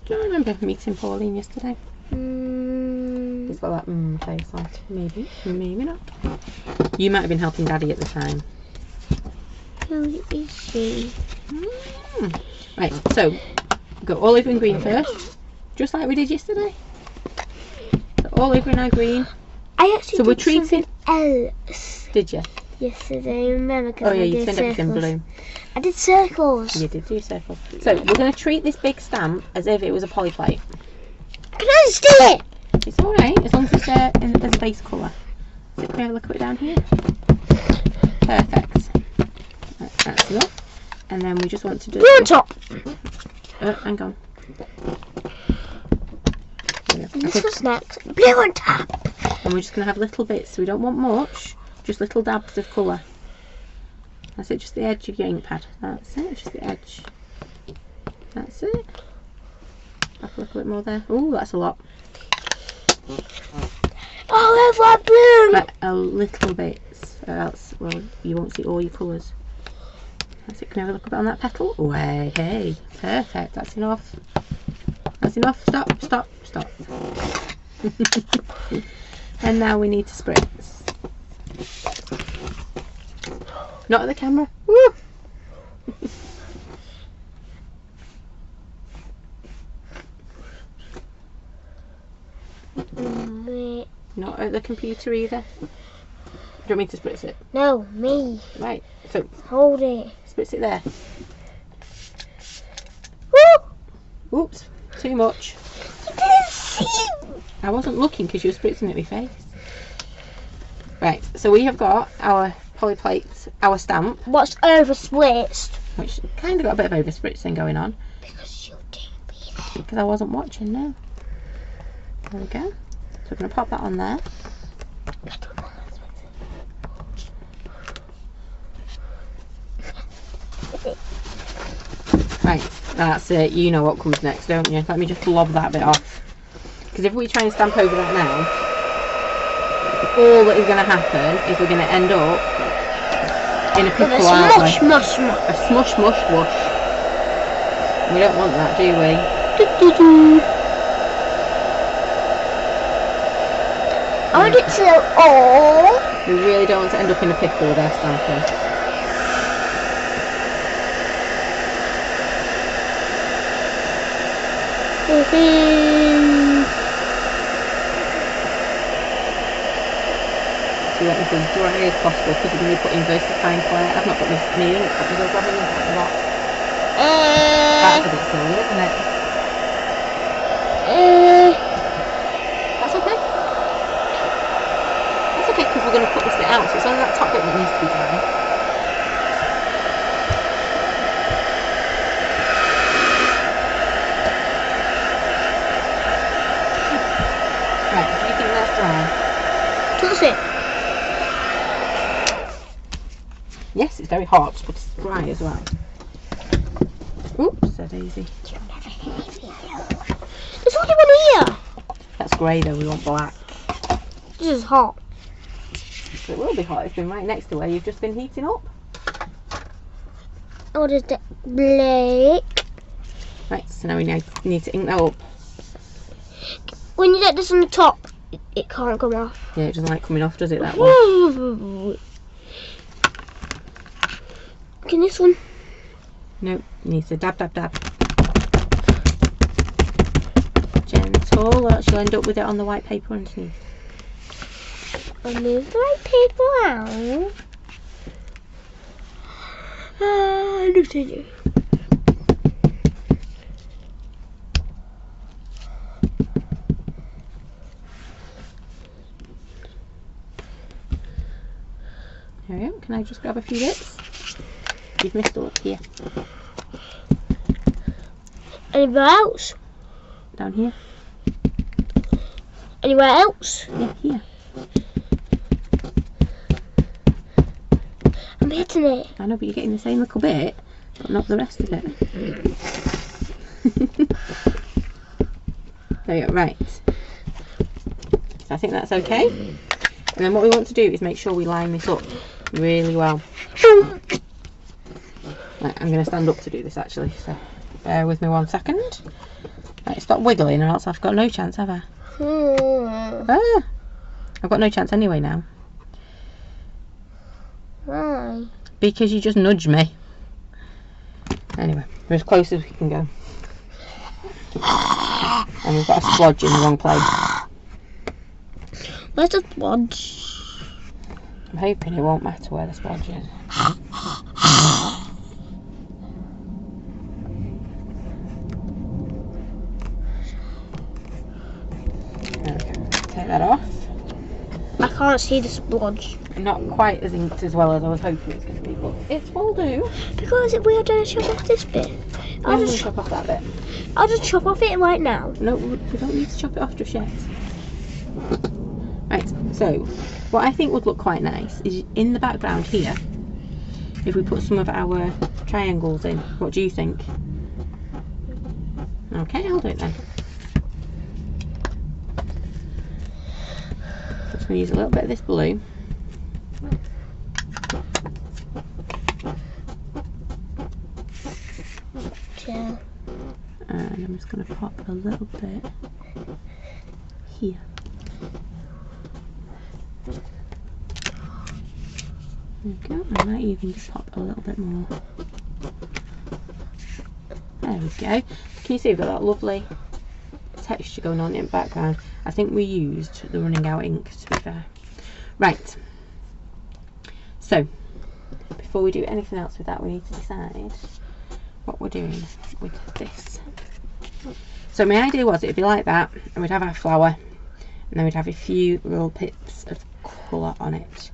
Do you remember meeting Pauline yesterday? He's got that face on. Maybe, maybe not. You might have been helping Daddy at the time. Who is she? Right, so we've got olive and green first, just like we did yesterday. So olive and our green. I actually So we're did treating. something else Did you? yesterday. Remember? Oh yeah, I you did turned everything circles. blue. I did circles. You did do circles. So we're going to treat this big stamp as if it was a poly plate. Can I just do it? It's alright, as long as it's as a base colour. So can we have a look at it down here? Perfect. That's enough. And then we just want to do... Blue on top. Hang on. This was next. Blue on top. And we're just going to have little bits, so we don't want much. Just little dabs of colour. That's it, just the edge of your ink pad. That's it, just the edge. That's it. Up a little bit more there. Oh, that's a lot. Oh, I've got blue. But a little bit, or else, well, you won't see all your colours. That's it. Can you have a look a bit on that petal? Oh, hey, perfect. That's enough. That's enough. Stop, stop, stop. And now we need to spritz. Not at the camera. Woo! Not at the computer either. Do you want me to spritz it? No, me. Right, so Hold it. spritz it there. Woo! Oops, too much. You didn't see. I wasn't looking because you were spritzing at my face. Right, so we have got our polyplate, our stamp, What's over splitzed? which kind of got a bit of over spritzing going on Because you didn't be there. because I wasn't watching. No. There we go. So we're going to pop that on there. Right, that's it. You know what comes next, don't you? Let me just blob that bit off. Because if we try and stamp over that now, all that is going to happen is we're going to end up in a pickle, aren't we? Smush, mush. A smush, mush, whoosh. We don't want that, do we? I want it to all. We really don't want to end up in a pickle with our stamping. So we want this as dry as possible because we're going to be putting VersaFine clay. I've not got my ink, but we'll grab it in a lot. That's a bit silly, isn't it? That's okay. That's okay, because we're going to put this bit out, so it's only that top bit that needs to be dry. Right, do you think that's dry? Touch it. Yes, it's very hot, but it's dry as well. Oops, so Daisy. There's only one here. That's grey though, we want black. This is hot. It will be hot, it's been right next to where you've just been heating up. What is that? Black. Right, so now we need to ink that up. When you get this on the top, it can't come off. Yeah, it doesn't like coming off, does it, that one? Can this one? Nope, needs to dab, dab, dab. Gentle, or she'll end up with it on the white paper underneath. I'll move the white paper out. I understand you. There we go, can I just grab a few bits? You've missed all up here. Anywhere else? Down here? Anywhere else? Yeah, here. I'm hitting it. I know, but you're getting the same little bit, but not the rest of it. There you go, right. So I think that's okay. And then what we want to do is make sure we line this up really well. Right, I'm going to stand up to do this actually, so bear with me 1 second. Right, stop wiggling or else I've got no chance, have I? Ah, I've got no chance anyway now. Why? Because you just nudged me. Anyway, we're as close as we can go. And we've got a splodge in the wrong place. Where's the splodge? I'm hoping it won't matter where the splodge is. There we go. Take that off. I can't see the splodge. Not quite as inked as well as I was hoping it was going to be, but it will do. Because we're going to chop off this bit. I'll just chop off that bit. I'll just chop off it right now. No, we don't need to chop it off just yet. Right, so what I think would look quite nice is in the background here, if we put some of our triangles in. What do you think? Okay, I'll do it then. Just going to use a little bit of this blue. Yeah. And I'm just going to pop a little bit here. There we go. I might even just pop a little bit more. There we go. Can you see we've got that lovely texture going on in the background? I think we used the running out ink, to be fair. Right. So, before we do anything else with that, we need to decide what we're doing with this. So my idea was it'd be like that, and we'd have our flower, and then we'd have a few little bits of colour on it.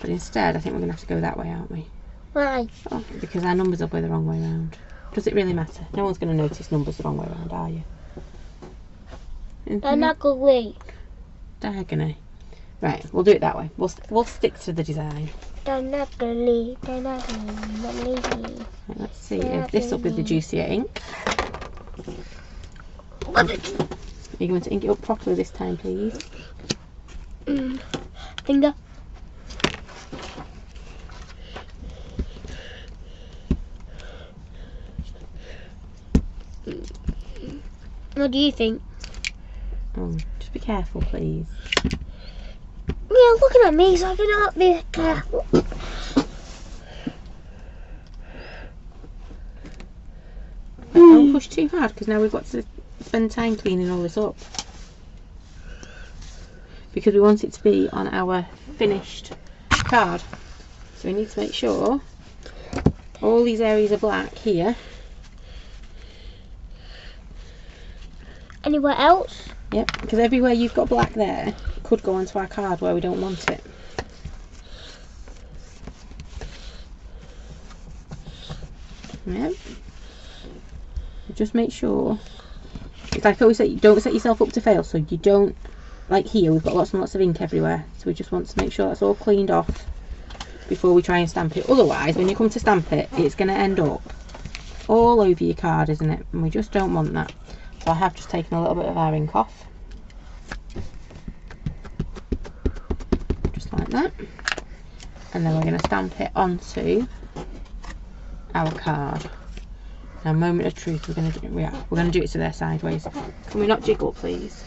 But instead, I think we're going to have to go that way, aren't we? Why? Oh, because our numbers will be the wrong way around. Does it really matter? No one's going to notice numbers the wrong way around, are you? They're not good. Diagonally. Right, we'll do it that way. We'll stick to the design. They're not good. They're not good. Right, let's see if this will be the juicier ink. Are you going to ink it up properly this time, please? Finger. What do you think? Oh, just be careful, please. You're looking at me, so I cannot be careful. Don't push too hard, because now we've got to spend time cleaning all this up. Because we want it to be on our finished card. So we need to make sure all these areas are black here. Anywhere else? Yep, because everywhere you've got black there could go onto our card where we don't want it. Yep. Just make sure. It's like I always say, you don't set yourself up to fail, so you don't, like here we've got lots and lots of ink everywhere, so we just want to make sure that's all cleaned off before we try and stamp it. Otherwise, when you come to stamp it, it's going to end up all over your card, isn't it? And we just don't want that. So I have just taken a little bit of our ink off. Just like that. And then we're going to stamp it onto our card. Now, moment of truth, we're going to do it to there sideways. Can we not jiggle, please?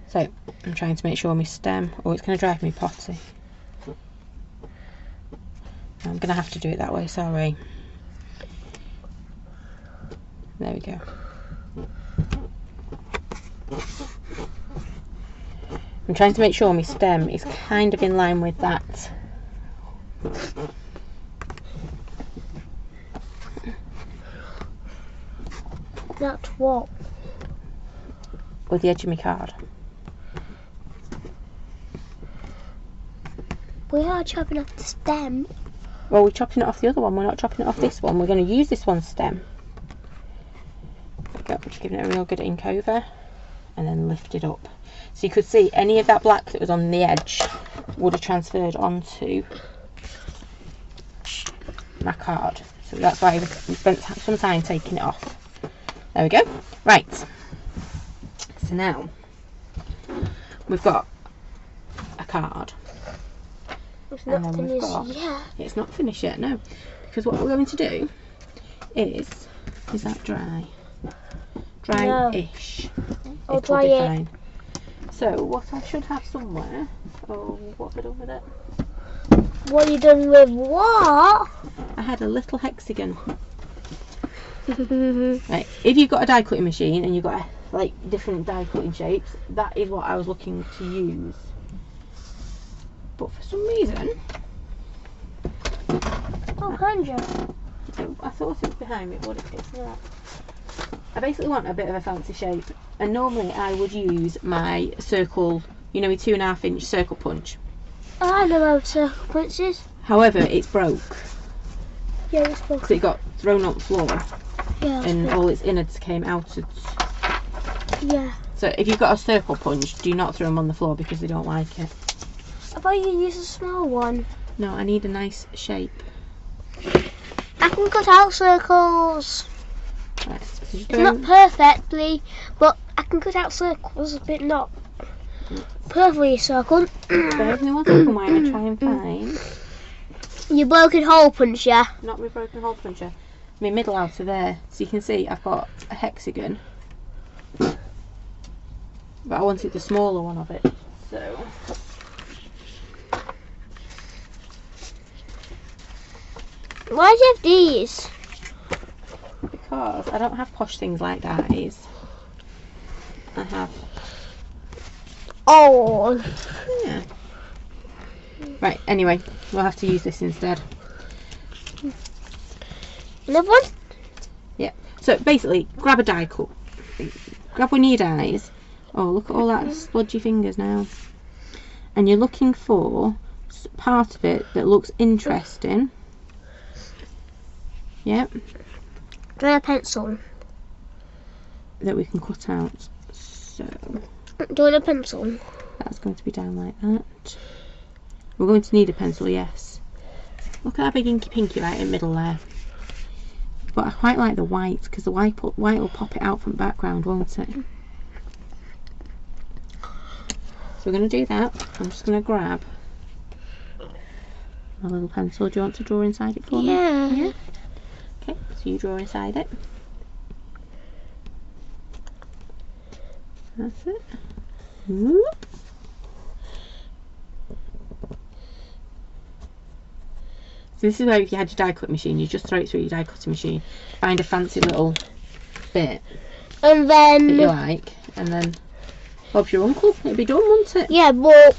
So, I'm trying to make sure my stem, oh, it's going to drive me potty. I'm going to have to do it that way, sorry. There we go. I'm trying to make sure my stem is kind of in line with that. That's what? With the edge of my card. We are chopping off the stem. Well, we're chopping it off the other one, we're not chopping it off this one. We're going to use this one's stem. There we go, just giving it a real good ink over and then lift it up. So you could see any of that black that was on the edge would have transferred onto my card. So that's why we spent some time taking it off. There we go. Right. So now we've got a card. It's not finished yet. It's not finished yet, no. Because what we're going to do is that dry? Dry-ish. I'll It'll dry be it. fine. So what I should have somewhere. Oh, what have I done with it? What you done with what? I had a little hexagon. Right, if you've got a die cutting machine and you've got like different die cutting shapes, that is what I was looking to use. But for some reason, Oh, behind you. I thought it was behind me, but it's not. I basically want a bit of a fancy shape, and normally I would use my circle, you know, my 2.5 inch circle punch. Oh, I know how circle punch is. However, it's broke Yeah, it's broke. because it got thrown on the floor Yeah, and all its innards came out. yeah. So if you've got a circle punch, do not throw them on the floor because they don't like it. I thought you use a small one. No, I need a nice shape. I can cut out circles. Right, so just It's not perfectly, but I can cut out circles, but not perfectly a circle. bear with me 1 second while I try and find. You broken hole punch, yeah? Not my broken hole puncher. My middle outer there. So you can see I've got a hexagon. But I wanted the smaller one of it. So Why do you have these? because I don't have posh things like dies. I have. Oh. Yeah. Right, anyway, we'll have to use this instead. Another one? Yeah. So basically, grab a die cut. Grab one of your dies. Oh, look at all that sludgy fingers now. And you're looking for part of it that looks interesting. Yep. Do I have a pencil? That we can cut out. So Do I have a pencil? that's going to be down like that. We're going to need a pencil, yes. Look at that big inky pinky right in the middle there. But I quite like the white because the white will pop it out from the background, won't it? So we're going to do that. I'm just going to grab a little pencil. Do you want to draw inside it for me? Yeah. Okay, so you draw inside it. That's it. Whoop. So this is where if you had your die cut machine, you just throw it through your die cutting machine, find a fancy little bit And that you then... like, and then Bob's your uncle. It'd be done, wouldn't it? Yeah, but...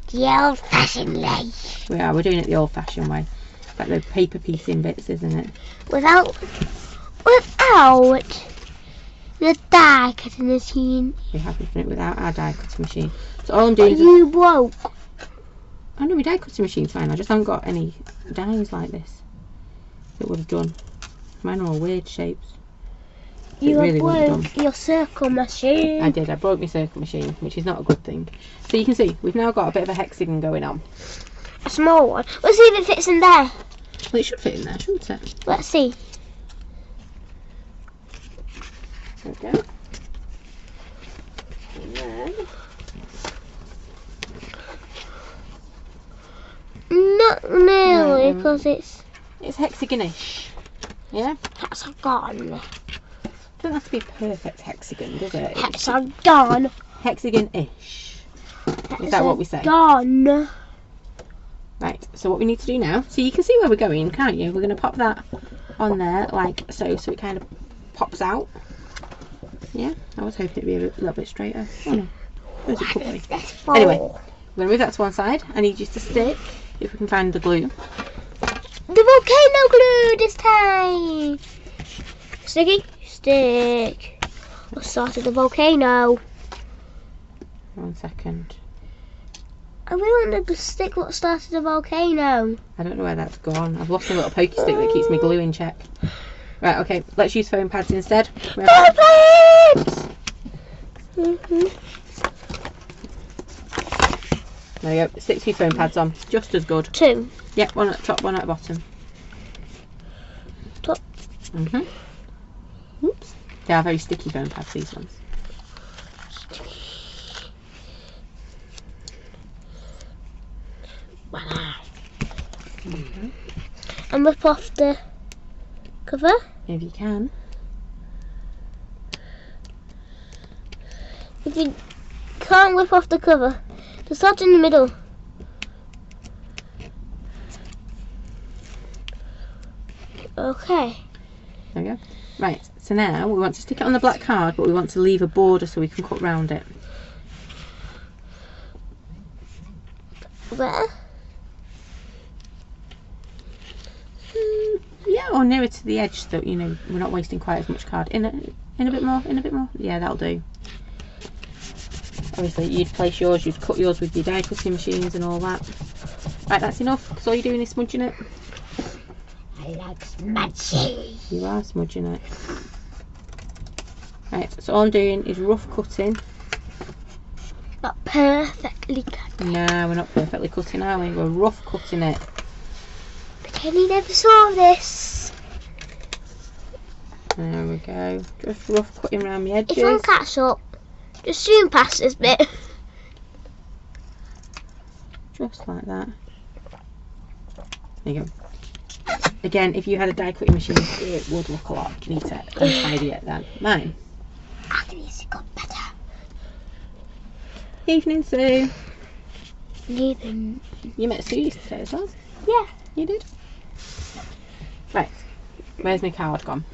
The old-fashioned way. We're doing it the old-fashioned way. Like the paper piecing bits, isn't it? Without the die cutting machine. We haven't done it without our die cutting machine. So all I'm doing is... You broke. Oh no, my die cutting machine's fine. I just haven't got any dies like this. It would have done. Mine are all weird shapes. You really broke your circle machine. I did. I broke my circle machine, which is not a good thing. So you can see, we've now got a bit of a hexagon going on. A small one. Let's see if it fits in there. Well, it should fit in there, shouldn't it? Let's see. There we go. Not really, because it's hexagonish. Yeah? hexagon. Doesn't have to be a perfect hexagon, does it? Hexagon. Hexagon-ish. Is that what we say? Hexagon. Right, so what we need to do now, so you can see where we're going, can't you? We're going to pop that on there like so, so it kind of pops out. Yeah, I was hoping it'd be a little bit straighter. Oh no, there's a couple. Anyway, we're going to move that to one side. I need you to stick, if we can find the glue. The volcano glue this time. Sticky, stick. I started the volcano. 1 second. I really wanted to stick what started the volcano. I don't know where that's gone. I've lost a little pokey stick that keeps me glue in check. Right, okay, let's use foam pads instead. Foam pads! There we go. Stick 2 foam pads on. Just as good. 2. Yep, one at the top, one at the bottom. Top. Oops. They are very sticky foam pads, these ones. And rip off the cover. If you can. If you can't rip off the cover, just start in the middle. Okay. There we go. Right, so now we want to stick it on the black card, but we want to leave a border so we can cut round it. There. Yeah, or nearer to the edge so that, you know, we're not wasting quite as much card. In a bit more, in a bit more. Yeah, that'll do. Obviously, you'd place yours, you'd cut yours with your die cutting machines and all that. Right, that's enough, because all you're doing is smudging it. I like smudging. You are smudging it. Right, so all I'm doing is rough cutting. Not perfectly cut. No, we're not perfectly cutting, are we? We're rough cutting it. Pretend you never saw this. There we go. Just rough cutting around the edges. If one catch up, just zoom past this bit. Just like that. There you go. Again, if you had a die cutting machine, it would look a lot neater and tidier than mine. I can easily got better. Evening, Sue. Even. You met Sue yesterday as well? Yeah. You did? Right. Where's my card gone?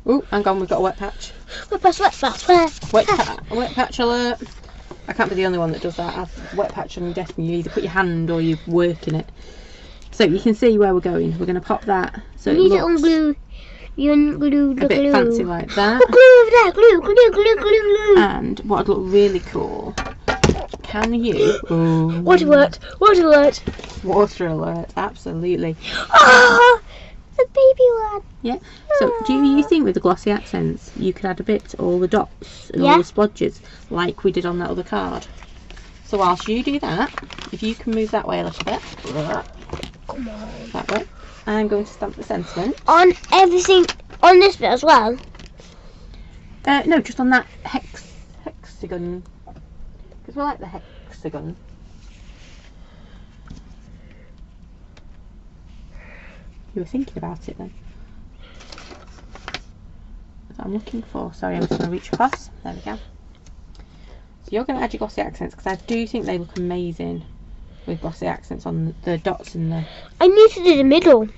Oh, hang on, we've got a wet patch. Wet patch, wet patch, wet patch. Wet patch alert. I can't be the only one that does that. Have wet patch on your desk and you either put your hand or you work in it. So you can see where we're going. We're going to pop that so You it need looks to unglue. You unglue the a bit glue. fancy like that. Glue over there, glue. And what would look really cool, can you... Oh, Water alert, water alert. water alert, absolutely. Ah, the baby one. Yeah, so do you think with the glossy accents you could add a bit to all the dots and all the splodges like we did on that other card? So whilst you do that, if you can move that way a little bit, Come on. that way, I'm going to stamp the sentiment. On everything, on this bit as well? No, just on that hexagon, because we like the hexagon. You were thinking about it then. That's what I'm looking for. Sorry, I'm just going to reach across. There we go. So you're going to add your glossy accents because I do think they look amazing with glossy accents on the dots and the... I need to do the middle.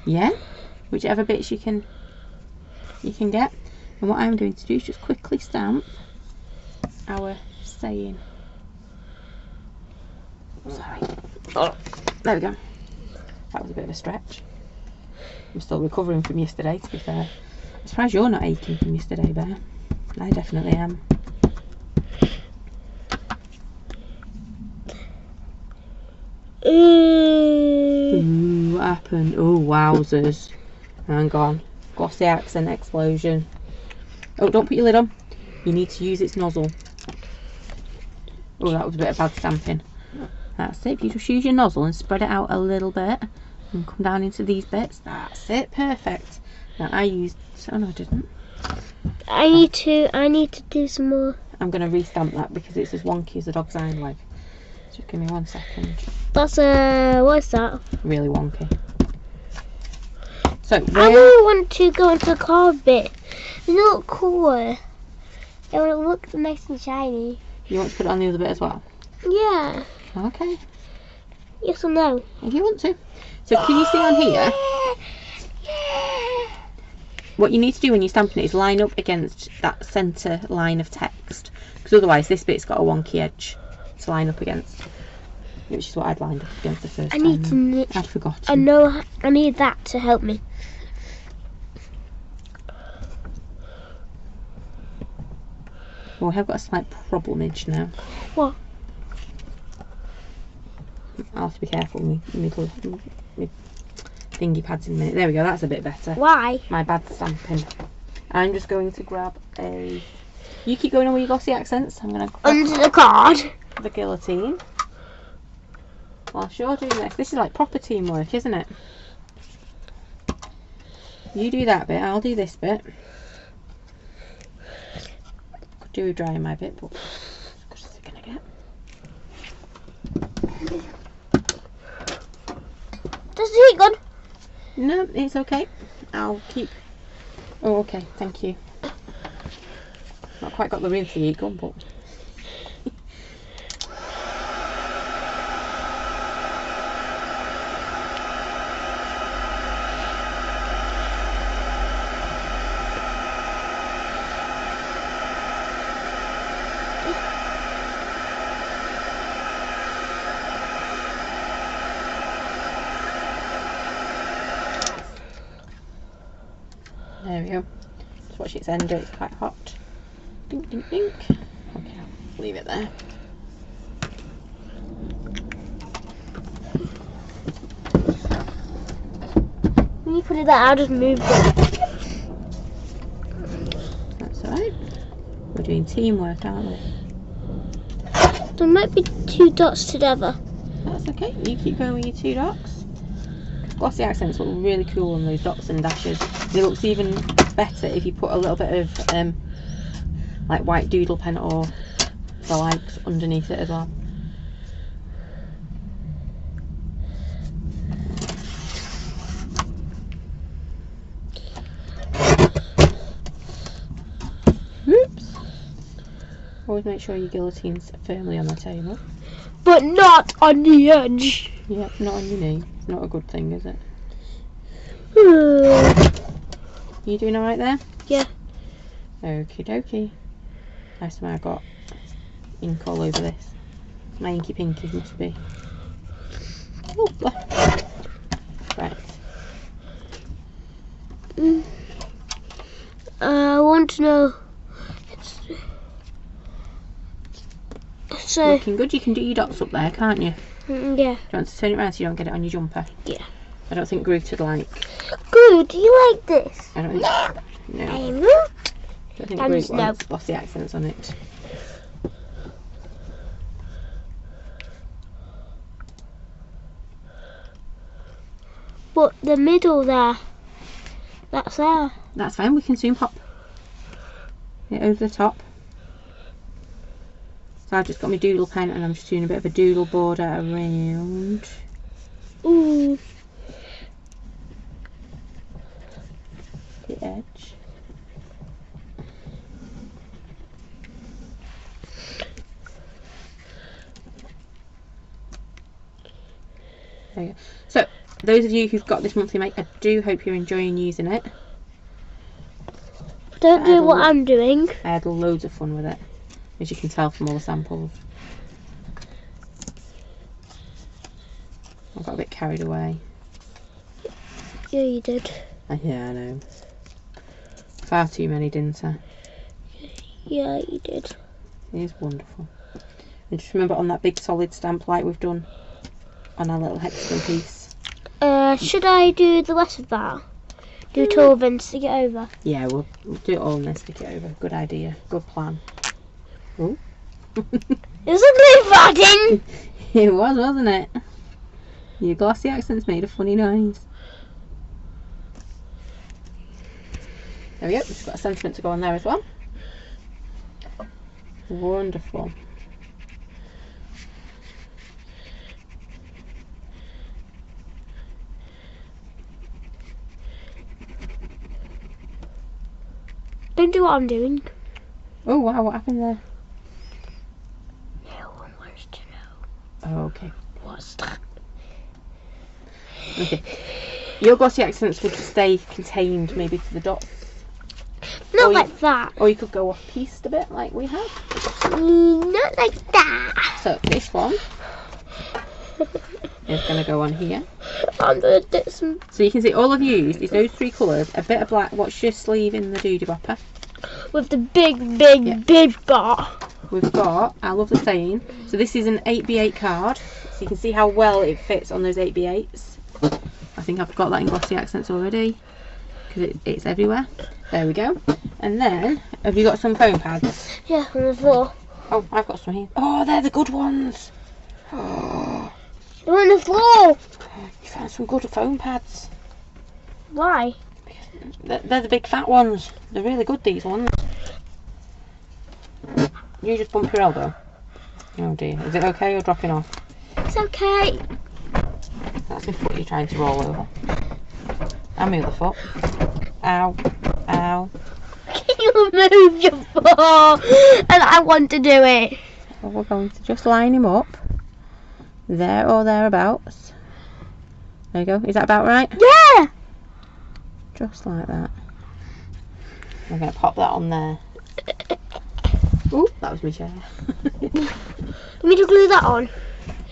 Yeah, whichever bits you can get. And what I'm going to do is just quickly stamp our saying. Sorry. There we go. That was a bit of a stretch. I'm still recovering from yesterday, to be fair. I'm surprised you're not aching from yesterday, Bear. I definitely am. Ooh, what happened? Oh, wowzers. Hang on. Glossy accent explosion. Oh, don't put your lid on. You need to use its nozzle. Oh, that was a bit of bad stamping. That's it. If you just use your nozzle and spread it out a little bit and come down into these bits. That's it. Perfect. Now I used... Oh no, I didn't. I need to do some more. I'm going to restamp that because it's as wonky as a dog's hind leg. Just give me 1 second. That's what's that? Really wonky. So I really want to go into the card bit. It's not cool. It will look nice and shiny. You want to put it on the other bit as well? Yeah. Okay. Yes or no? If you want to. So can you see on here? What you need to do when you're stamping it is line up against that centre line of text, because otherwise this bit's got a wonky edge to line up against, which is what I'd lined up against the first time. I'd forgotten. I know. I need that to help me. Well, I have got a slight problem-age now. What? I'll have to be careful with my thingy pads in a minute. There we go, that's a bit better. Why? My bad stamping. I'm just going to grab a... You keep going on with your glossy accents. I'm going to grab Under the card. the guillotine. Whilst you're doing this. This is like proper teamwork, isn't it? You do that bit, I'll do this bit. Could do with drying my bit, but as good as it's going to get. Does the heat gone? No, it's okay. I'll keep... Oh, okay, thank you. Not quite got the real heat gun, but... There we go. Just watch its end, it's quite hot. Dink, dink, dink. Okay, I'll leave it there. When you put it there, I'll just move it. That's alright. We're doing teamwork, aren't we? There might be 2 dots together. That's okay. You keep going with your 2 dots. Glossy accents look really cool on those dots and dashes. It looks even better if you put a little bit of like white doodle pen or the likes underneath it as well. Oops. Always make sure your guillotine's firmly on the table. But not on the edge. Yeah, not on your knee. It's not a good thing, is it? You doing alright there? Yeah. Okie dokie. I swear I got ink all over this. My inky pinkies must be. Oh, right. I want to know. So. Looking good. You can do your dots up there, can't you? Yeah. Do you want to turn it around so you don't get it on your jumper? Yeah. I don't think Groot would like. Good. Do you like this? I don't think. No. I don't think Groot wants glossy accents on it. But the middle there, that's there. That's fine. We can soon pop it over the top. So I've just got my doodle pen and I'm just doing a bit of a doodle border around. Ooh. The edge. There you go. So, those of you who've got this monthly make, I do hope you're enjoying using it. Don't do what I'm doing. I had loads of fun with it, as you can tell from all the samples. I got a bit carried away. Yeah, you did. Yeah, I know. Far too many, didn't I? Yeah, you did. It is wonderful. And just remember on that big solid stamp like we've done on our little hexagon piece. Should I do the rest of that? Do 12 and stick it over? Yeah, we'll do it all and then stick it over. Good idea. Good plan. Oh. It was a glue farting! It was, wasn't it? Your glossy accents made a funny noise. There we go. We've got a sentiment to go on there as well. Wonderful. Don't do what I'm doing. Oh wow, what happened there? No one wants to know. Oh, okay. What's that? Okay. Your glossy accents would stay contained maybe to the dots. Not like that. Or you could go off piste a bit like we have. Not like that. So this one is going to go on here. I'm going to do some. So you can see all I've used is those three colours, a bit of black. What's your sleeve in the doody bopper? With the big bar. We've got our lovely saying. So this is an 8x8 card. So you can see how well it fits on those 8x8s. I think I've got that in glossy accents already because it's everywhere. There we go. And then, have you got some foam pads? Yeah, on the floor. Oh, I've got some here. Oh, they're the good ones. Oh, They're on the floor. you found some good foam pads. Why? They're the big fat ones. They're really good, these ones. You just bump your elbow. Oh dear. Is it okay or dropping off? It's okay. That's my foot you're trying to roll over. And my other foot. Ow. Ow. Can you move your foot? And I want to do it. Well, we're going to just line him up. There or thereabouts. There you go. Is that about right? Yeah. Just like that. I'm going to pop that on there. Ooh, that was my chair. Let me to glue that on.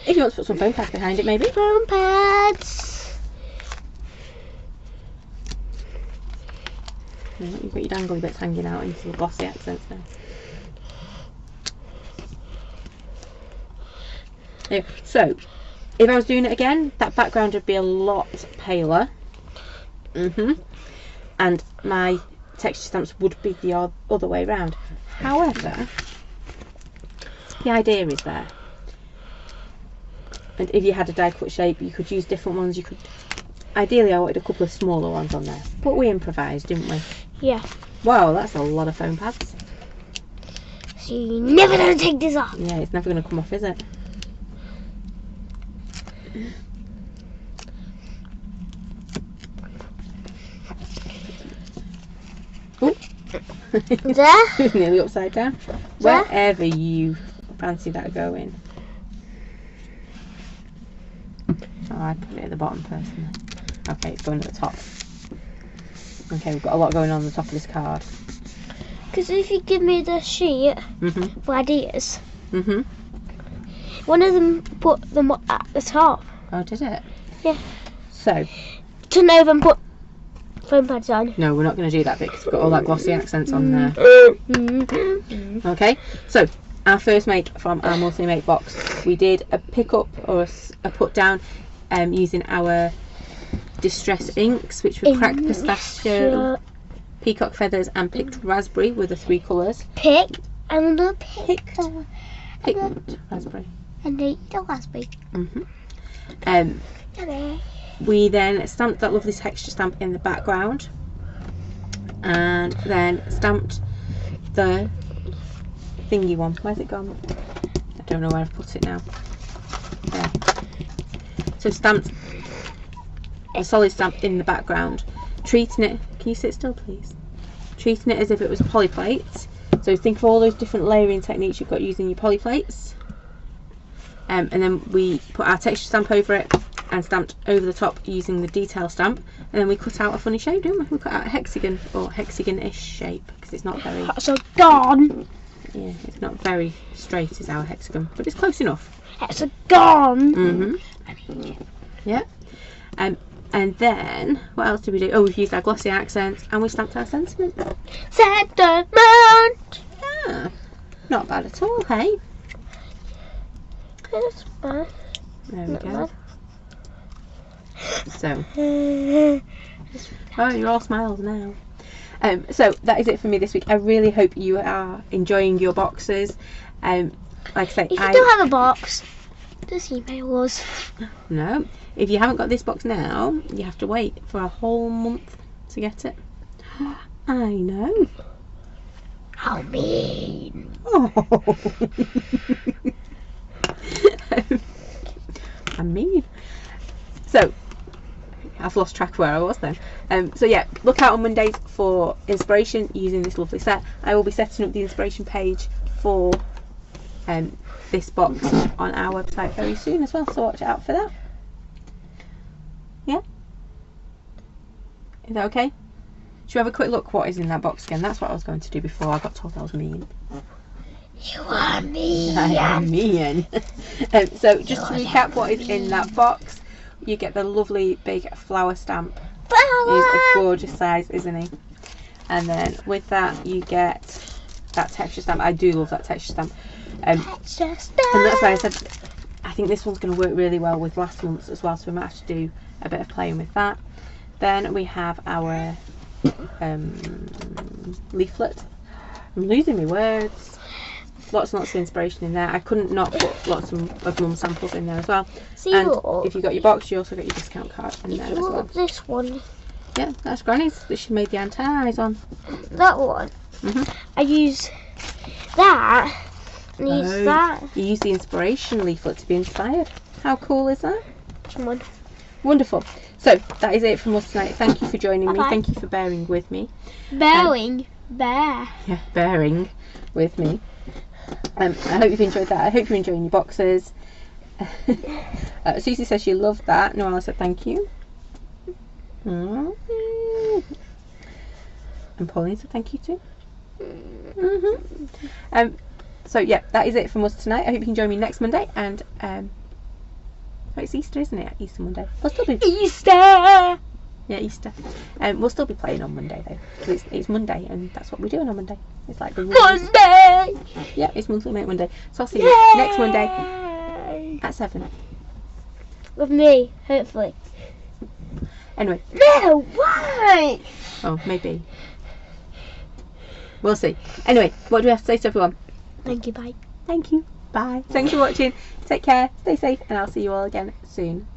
If you want to put some foam pads behind it, maybe. Foam pads. You've got your dangly bits hanging out into the glossy accents now. Yeah, so, if I was doing it again, that background would be a lot paler. And my texture stamps would be the other way around. However, the idea is there. And if you had a die cut shape, you could use different ones. You could. Ideally, I wanted a couple of smaller ones on there, but we improvised, didn't we? Yeah. Wow, that's a lot of foam pads. So you're never gonna take this off. Yeah, it's never going to come off, is it? Oh, There. nearly upside down. There. Wherever you fancy that going. Oh, I'd put it at the bottom personally. Okay, it's going at the top. Okay, we've got a lot going on the top of this card. Because if you give me the sheet for ideas, one of them put them at the top. Oh, did it? Yeah. So, Turn over and put foam pads on. no, we're not going to do that bit because we've got all that glossy accents on there. Okay, so our first make from our monthly make box, we did a pick up or a put down using our distress inks, which were cracked pistachio, peacock feathers and picked raspberry with the three colours. Picked and the picked Raspberry. and the raspberry. We then stamped that lovely texture stamp in the background and then stamped the thingy one. Where's it gone? I don't know where I've put it now. There. So stamped a solid stamp in the background, treating it, can you sit still please? Treating it as if it was a poly plate. So think of all those different layering techniques you've got using your poly plates. And then we put our texture stamp over it and stamped over the top using the detail stamp, and then we cut out a funny shape, didn't we? We cut out a hexagon or hexagon-ish shape because it's not very. So gone. Yeah, it's not very straight as our hexagon, but it's close enough. It's a gone. Yeah. And then, what else did we do? Oh, we've used our glossy accents and we stamped our sentiment. Sentiment! Ah, not bad at all, hey? It's bad. There we Not go. bad. So, oh, you're all smiles now. So that is it for me this week. I really hope you are enjoying your boxes. Like I say, If you don't have a box, just email us. No, if you haven't got this box now, you have to wait for a whole month to get it. I know. How mean. Oh. I mean. So, I've lost track of where I was then. So yeah, look out on Mondays for inspiration using this lovely set. I will be setting up the inspiration page for this box on our website very soon as well, so watch out for that. Yeah? Is that okay? Should we have a quick look what is in that box again? That's what I was going to do before I got told I was mean. You are mean. I am mean. So just to recap what is in that box, you get the lovely big flower stamp. He's a gorgeous size, isn't he? And then with that you get that texture stamp. I do love that texture stamp. And that's why I said I think this one's going to work really well with last month's as well, so we might have to do a bit of playing with that. Then we have our leaflet. I'm losing my words. Lots and lots of inspiration in there. I couldn't not put lots of mum samples in there as well. See, and look, if you got your box, you also got your discount card in there as well. This one. Yeah, that's Granny's that she made the antennas on. That one. I use that. And use that. You use the inspiration leaflet to be inspired. How cool is that? Come on. Wonderful. So that is it from us tonight. Thank you for joining me. Bye-bye. Thank you for bearing with me. Bearing with me. I hope you've enjoyed that. I hope you're enjoying your boxes. Susie says she loved that. Noella said thank you. And Pauline said thank you too. So yeah, that is it from us tonight. I hope you can join me next Monday. And it's Easter, isn't it? Easter Monday. We'll still be Easter. Yeah, Easter. We'll still be playing on Monday though, because it's Monday, and that's what we're doing on Monday. It's like the rules. Monday. Yeah, it's monthly mate Monday. So I'll see you next Monday at 7. With me, hopefully. Anyway. No, why? Oh, maybe. We'll see. Anyway, what do we have to say to everyone? Thank you, bye. Thank you. Bye. Thanks for watching. Take care. Stay safe, and I'll see you all again soon.